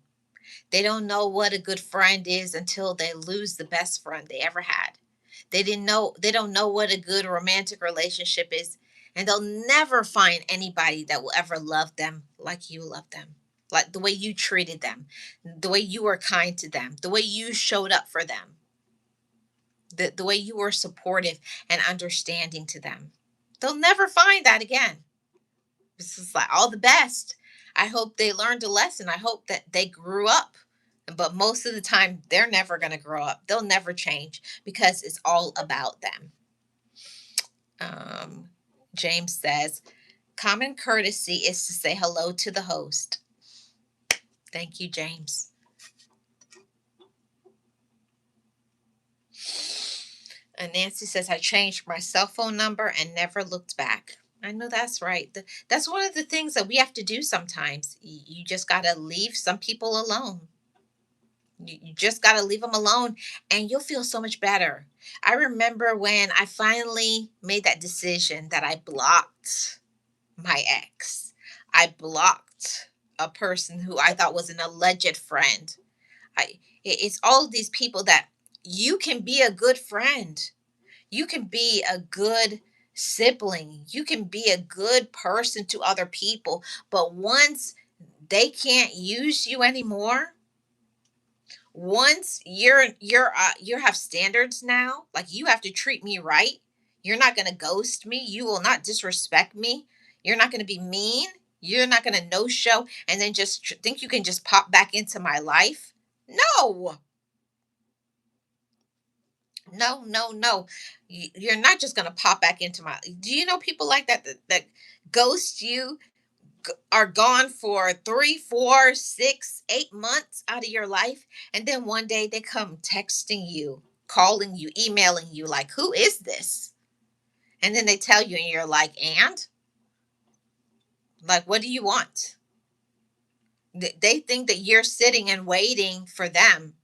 They don't know what a good friend is until they lose the best friend they ever had. They don't know what a good romantic relationship is, and they'll never find anybody that will ever love them like you love them. Like the way you treated them, the way you were kind to them, the way you showed up for them, the way you were supportive and understanding to them. They'll never find that again. This is like all the best. I hope they learned a lesson. I hope that they grew up. But most of the time, they're never going to grow up. They'll never change because it's all about them. Um, James says, common courtesy is to say hello to the host. Thank you, James. And Nancy says, I changed my cell phone number and never looked back. I know that's right. That's one of the things that we have to do sometimes. You just got to leave some people alone. You just got to leave them alone and you'll feel so much better. I remember when I finally made that decision that I blocked my ex. I blocked a person who I thought was an alleged friend. It's all of these people that you can be a good friend. You can be a good sibling. You can be a good person to other people. But once they can't use you anymore, once you have standards now, like you have to treat me right. You're not going to ghost me. You will not disrespect me. You're not going to be mean. You're not going to no show and then just think you can just pop back into my life. No. No, no, no. You're not just going to pop back into my. Do you know people like that ghost you, are gone for 3, 4, 6, 8 months out of your life, and then one day they come texting you, calling you, emailing you, like, who is this? And then they tell you, and you're like, and like, what do you want? They think that you're sitting and waiting for them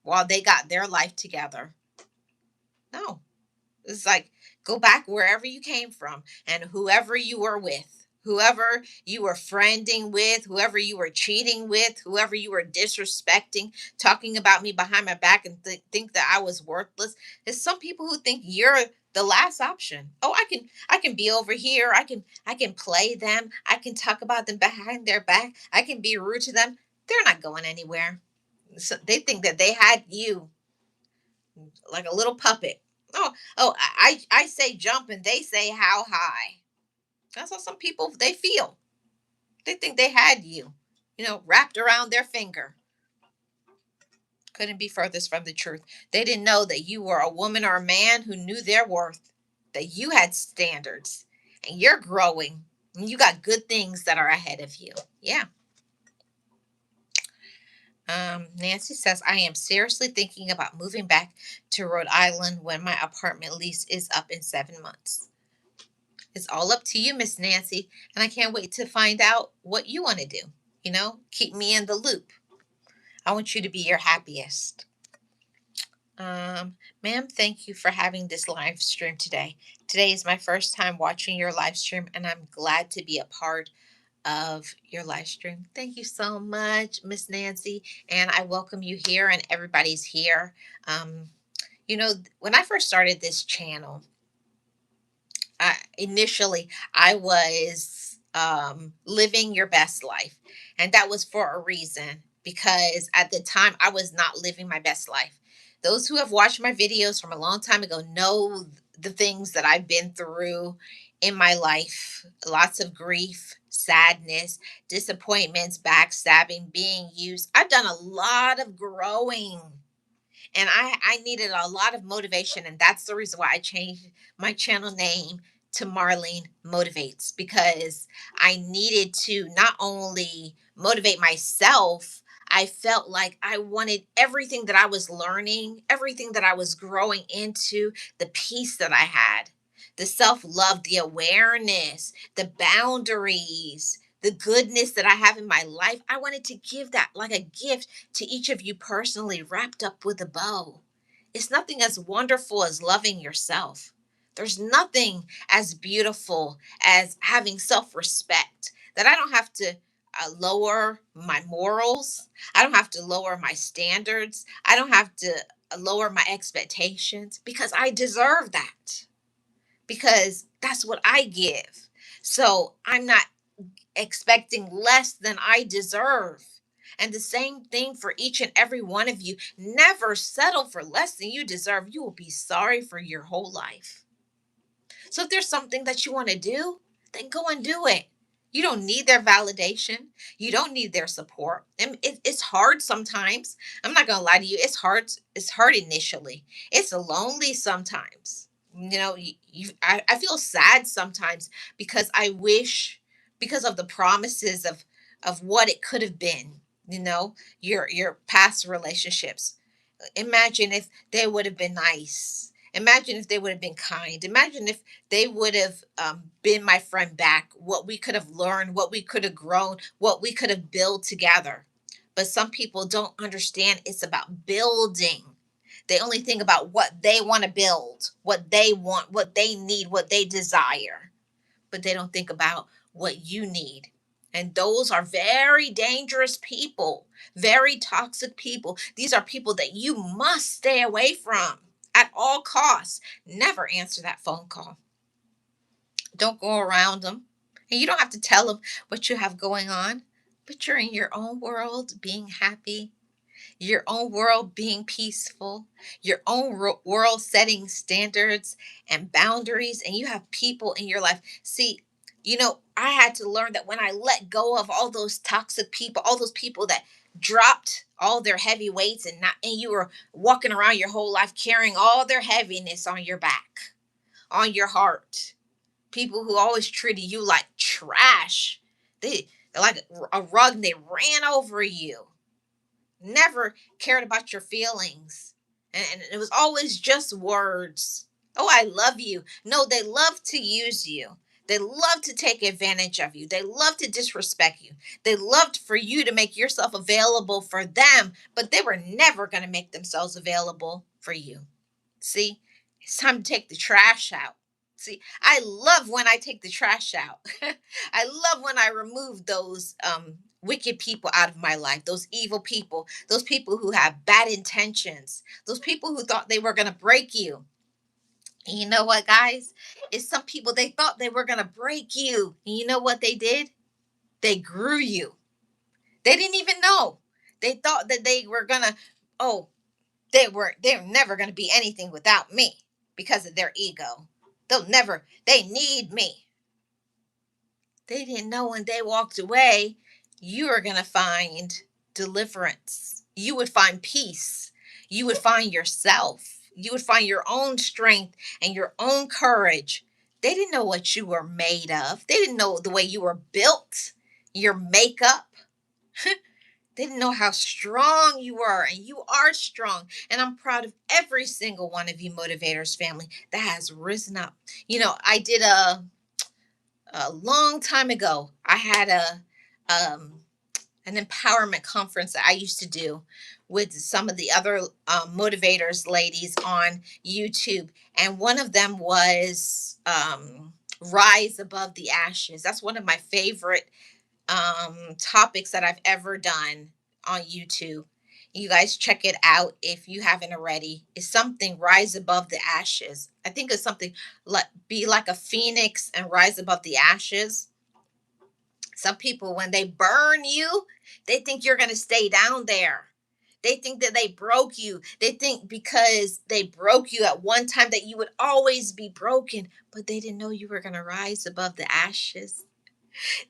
while they got their life together. No. It's like, go back wherever you came from and whoever you were with, whoever you were friending with, whoever you were cheating with, whoever you were disrespecting, talking about me behind my back and think that I was worthless. There's some people who think you're the last option. Oh, I can be over here. I can play them. I can talk about them behind their back. I can be rude to them. They're not going anywhere. So they think that they had you like a little puppet. I say jump and they say how high. That's how some people they feel. They think they had you, wrapped around their finger. Couldn't be furthest from the truth. They didn't know that you were a woman or a man who knew their worth, that you had standards and you're growing and you got good things that are ahead of you. Yeah. Nancy says, I am seriously thinking about moving back to Rhode Island when my apartment lease is up in 7 months. It's all up to you, Miss Nancy, and I can't wait to find out what you want to do. Keep me in the loop. I want you to be your happiest. Ma'am, thank you for having this live stream today. Today is my first time watching your live stream, and I'm glad to be a part of your live stream. Thank you so much, Miss Nancy, and I welcome you here, and everybody's here. Um, when I first started this channel, initially I was living your best life, and that was for a reason because at the time I was not living my best life. Those who have watched my videos from a long time ago know the things that I've been through in my life: lots of grief, sadness, disappointments, backstabbing, being used. I've done a lot of growing, and I needed a lot of motivation, and that's the reason why I changed my channel name to Marlene Motivates, because I needed to not only motivate myself. I felt like I wanted everything that I was learning, everything that I was growing into, the peace that I had, the self-love, the awareness, the boundaries, the goodness that I have in my life. I wanted to give that like a gift to each of you personally, wrapped up with a bow. It's nothing as wonderful as loving yourself. There's nothing as beautiful as having self respect, that I don't have to lower my morals. I don't have to lower my standards. I don't have to lower my expectations because I deserve that, because that's what I give. So I'm not expecting less than I deserve. And the same thing for each and every one of you. Never settle for less than you deserve. You will be sorry for your whole life. So if there's something that you want to do, then go and do it. You don't need their validation. You don't need their support. And it's hard sometimes. I'm not gonna lie to you. It's hard. It's hard initially. It's lonely sometimes. I feel sad sometimes because I wish, because of the promises of what it could have been. Your past relationships. Imagine if they would have been nice. Imagine if they would have been kind. Imagine if they would have been my friend back, what we could have learned, what we could have grown, what we could have built together. But some people don't understand it's about building. They only think about what they want to build, what they want, what they need, what they desire, but they don't think about what you need. And those are very dangerous people, very toxic people. These are people that you must stay away from at all costs. Never answer that phone call. Don't go around them. And you don't have to tell them what you have going on, but you're in your own world being happy, your own world being peaceful, your own world setting standards and boundaries, and you have people in your life. See, I had to learn that when I let go of all those toxic people, all those people that dropped all their heavy weights, and you were walking around your whole life carrying all their heaviness on your back, on your heart. People who always treated you like trash. They're like a rug and they ran over you, never cared about your feelings. And it was always just words. Oh, I love you. No, they love to use you. They love to take advantage of you. They love to disrespect you. They loved for you to make yourself available for them, but they were never going to make themselves available for you. See, it's time to take the trash out. See, I love when I take the trash out. I love when I remove those wicked people out of my life, those evil people, those people who have bad intentions, those people who thought they were going to break you. And you know what, guys? It's some people, they thought they were going to break you. And you know what they did? They grew you. They didn't even know. They thought that they were going to, oh, they're never going to be anything without me because of their ego. They need me. They didn't know when they walked away, you are going to find deliverance. You would find peace. You would find yourself. You would find your own strength and your own courage. They didn't know what you were made of. They didn't know the way you were built, your makeup. They didn't know how strong you were, and you are strong. And I'm proud of every single one of you motivators family that has risen up. I did a long time ago. I had um, an empowerment conference that I used to do with some of the other motivators ladies on YouTube, and one of them was Rise Above the Ashes. That's one of my favorite topics that I've ever done on YouTube. You guys check it out if you haven't already. It's something rise above the ashes. I think it's something like be like a phoenix and rise above the ashes. Some people, when they burn you, they think you're going to stay down there. They think that they broke you. They think because they broke you at one time that you would always be broken, but they didn't know you were going to rise above the ashes.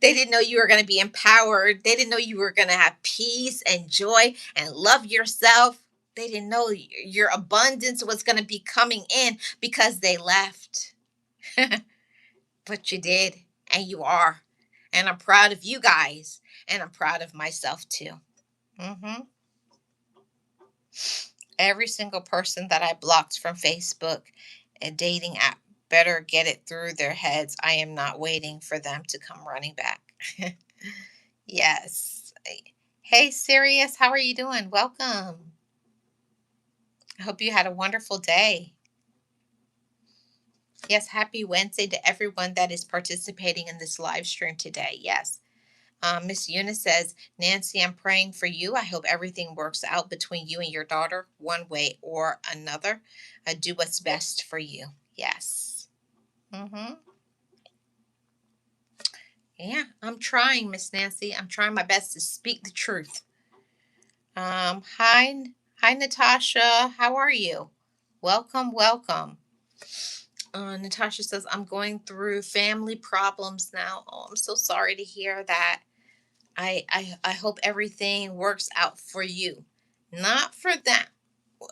They didn't know you were going to be empowered. They didn't know you were going to have peace and joy and love yourself. They didn't know your abundance was going to be coming in because they left. But you did, and you are. And I'm proud of you guys, and I'm proud of myself too. hmm Every single person that I blocked from Facebook and dating app better get it through their heads. I am not waiting for them to come running back. Yes. Hey, Sirius, how are you doing? Welcome. I hope you had a wonderful day. Yes, happy Wednesday to everyone that is participating in this live stream today. Yes. Miss Eunice says, Nancy, I'm praying for you. I hope everything works out between you and your daughter one way or another. Do what's best for you. Yes. Mm-hmm. Yeah, I'm trying, Miss Nancy. I'm trying my best to speak the truth. Hi, Natasha. How are you? Welcome, welcome. Natasha says, I'm going through family problems now. Oh, I'm so sorry to hear that. I hope everything works out for you, not for them.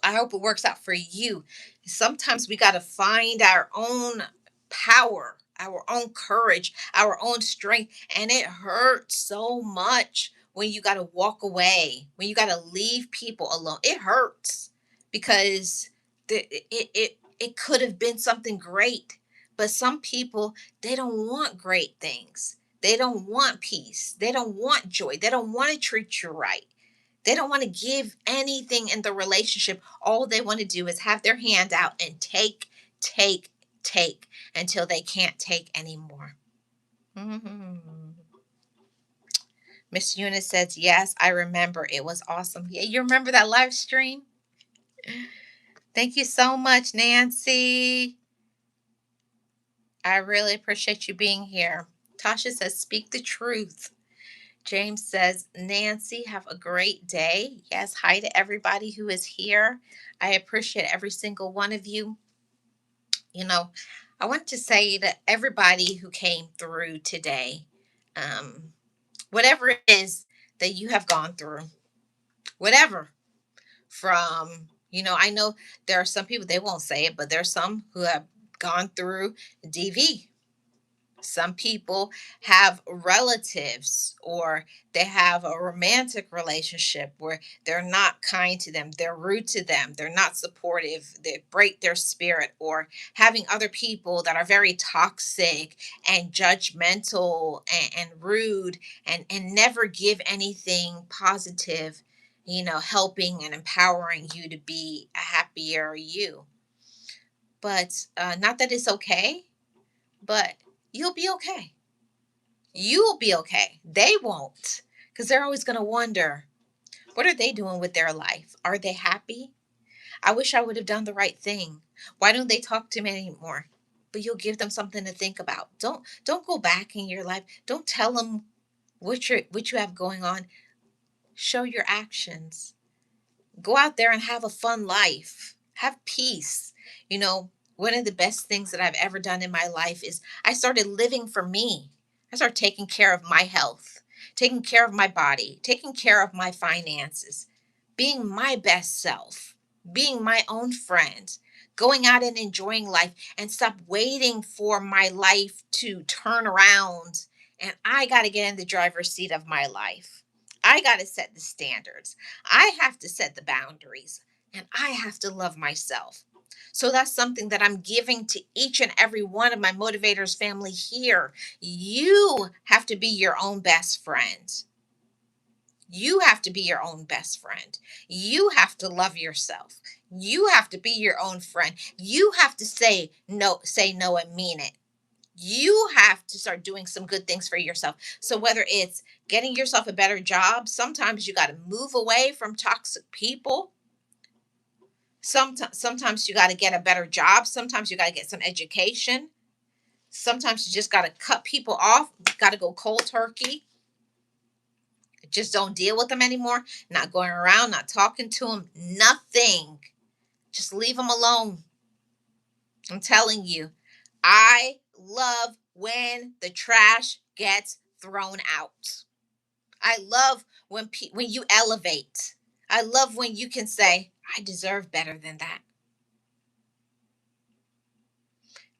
I hope it works out for you. Sometimes we got to find our own power, our own courage, our own strength. And it hurts so much when you got to walk away, when you got to leave people alone. It hurts because it could have been something great. But some people, they don't want great things. They don't want peace. They don't want joy. They don't want to treat you right. They don't want to give anything in the relationship. All they want to do is have their hand out and take, take, take until they can't take anymore. Mm-hmm. Miss Eunice says, yes, I remember. It was awesome. Yeah, you remember that live stream? Thank you so much, Nancy. I really appreciate you being here. Tasha says, speak the truth. James says, Nancy, have a great day. Yes, hi to everybody who is here. I appreciate every single one of you. I want to say to everybody who came through today, um, whatever it is that you have gone through, whatever, I know there are some people, they won't say it, but there's some who have gone through DV. Some people have relatives, or they have a romantic relationship where they're not kind to them, they're rude to them, they're not supportive, they break their spirit, or having other people that are very toxic and judgmental and rude, and never give anything positive, helping and empowering you to be a happier you. But not that it's okay, but you'll be okay. You'll be okay. They won't, because they're always going to wonder, what are they doing with their life? Are they happy? I wish I would have done the right thing. Why don't they talk to me anymore? But you'll give them something to think about. Don't go back in your life. Don't tell them what you have going on. Show your actions. Go out there and have a fun life. Have peace. One of the best things that I've ever done in my life is I started living for me. I started taking care of my health, taking care of my body, taking care of my finances, being my best self, being my own friend, going out and enjoying life, and stop waiting for my life to turn around. And I got to get in the driver's seat of my life. I got to set the standards. I have to set the boundaries, and I have to love myself. So that's something that I'm giving to each and every one of my motivators family here. You have to be your own best friend. You have to be your own best friend. You have to love yourself. You have to be your own friend. You have to say no and mean it. You have to start doing some good things for yourself. So whether it's getting yourself a better job, sometimes you got to move away from toxic people. Sometimes you got to get a better job. Sometimes you got to get some education. Sometimes you just got to cut people off. Got to go cold turkey. Just don't deal with them anymore. Not going around, not talking to them, nothing. Just leave them alone. I'm telling you, I love when the trash gets thrown out. I love when you elevate. I love when you can say, I deserve better than that.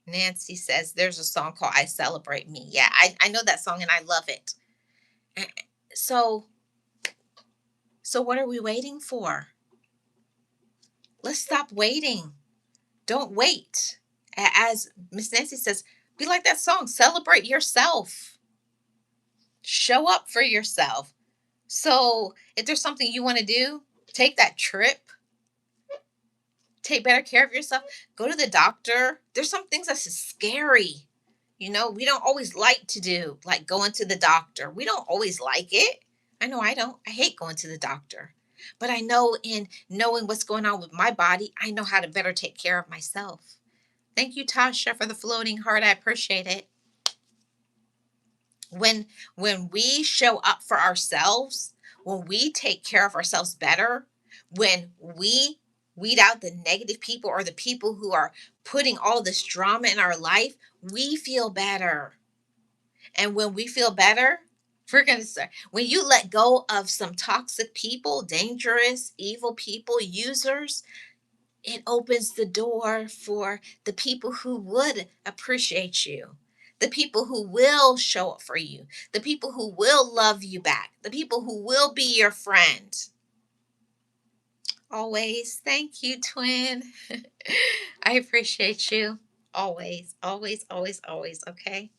Nancy says there's a song called I Celebrate Me. Yeah, I know that song and I love it. So what are we waiting for? Let's stop waiting. Don't wait. As Miss Nancy says, be like that song, celebrate yourself. Show up for yourself. So if there's something you want to do, take that trip. Take better care of yourself. Go to the doctor. There's some things that's scary. We don't always like to do, like going to the doctor. We don't always like it. I know I don't. I hate going to the doctor. But I know, in knowing what's going on with my body, I know how to better take care of myself. Thank you, Tasha, for the floating heart. I appreciate it. When we show up for ourselves, when we take care of ourselves better, when we weed out the negative people, or the people who are putting all this drama in our life, we feel better. And when we feel better, we're going to start. When you let go of some toxic people, dangerous, evil people, users, it opens the door for the people who would appreciate you, the people who will show up for you, the people who will love you back, the people who will be your friend. Always. Thank you, twin. I appreciate you. Always, always, always, always. Okay.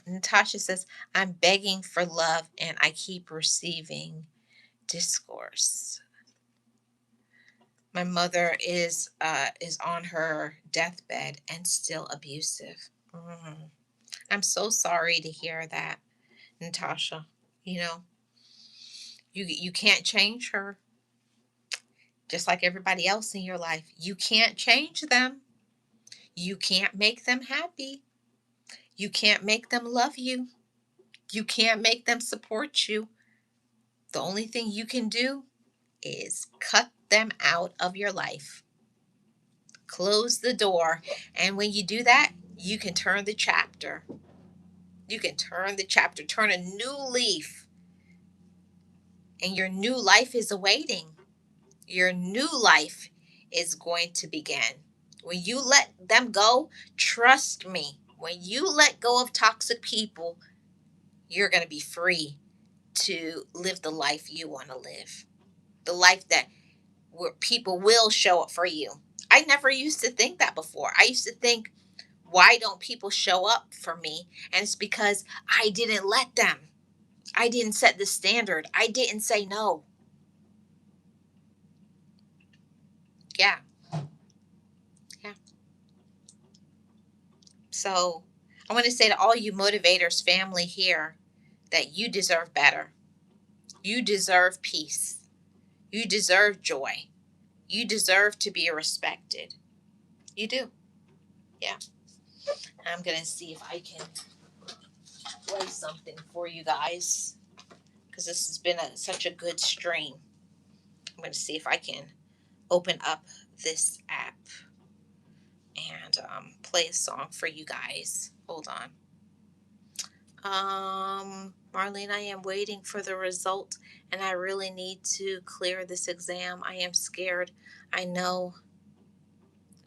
Natasha says, I'm begging for love and I keep receiving discourse. My mother is on her deathbed and still abusive. I'm so sorry to hear that, Natasha. You know, you can't change her, just like everybody else in your life. You can't change them. You can't make them happy. You can't make them love you. You can't make them support you. The only thing you can do is cut them out of your life. Close the door. And when you do that, you can turn the chapter. You can turn the chapter, turn a new leaf, and your new life is awaiting. Your new life is going to begin. When you let them go, trust me, When you let go of toxic people, you're going to be free to live the life you want to live, the life that where people will show up for you. I never used to think that before. I used to think, why don't people show up for me? And it's because I didn't let them. I didn't set the standard. I didn't say no. Yeah. Yeah. So I want to say to all you motivators family here that you deserve better. You deserve peace. You deserve joy. You deserve to be respected. You do. Yeah. I'm going to see if I can play something for you guys because this has been such a good stream. I'm going to see if I can open up this app and play a song for you guys. Hold on. Marlene, I am waiting for the result and I really need to clear this exam. I am scared. I know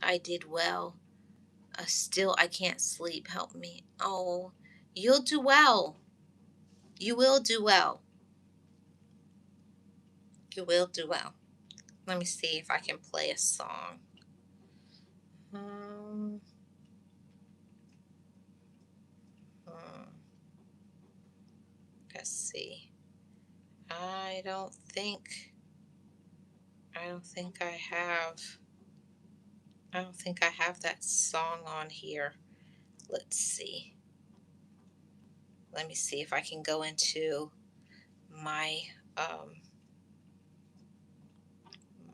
I did well. Still, I can't sleep. Help me. Oh, you'll do well. You will do well. You will do well. Let me see if I can play a song. Um, hmm, let's see. I don't think. I don't think I have. I don't think I have that song on here. Let's see. Let me see if I can go into my um,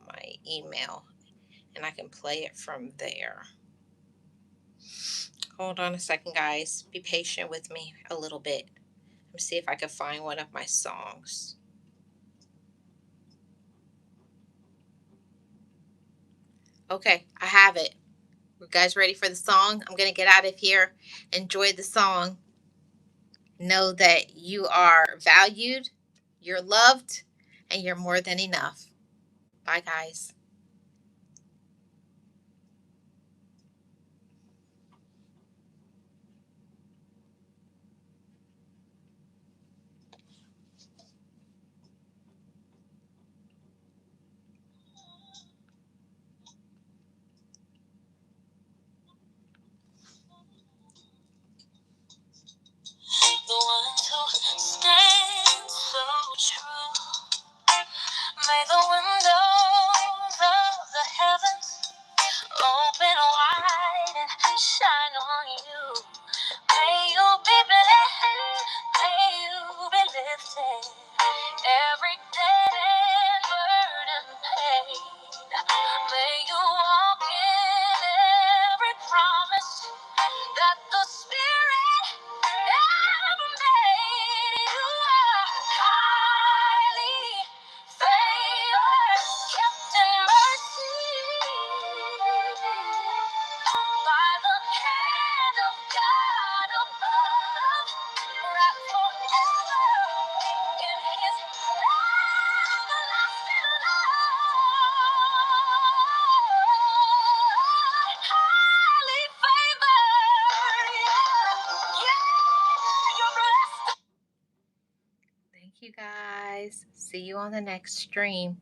my email and I can play it from there. Hold on a second, guys. Be patient with me a little bit. Let me see if I can find one of my songs. Okay, I have it. You guys ready for the song? I'm going to get out of here. Enjoy the song. Know that you are valued, you're loved, and you're more than enough. Bye, guys. The one who stands so true. May the windows of the heavens open wide and shine on you. May you be blessed, may you be lifted. Every dead burden paid. May you walk in every promise that the Spirit ever made. You are highly favored, kept in mercy by the hand of God above, wrapped forever in His everlasting love. Highly favored, yeah, you're blessed. Thank you guys. See you on the next stream.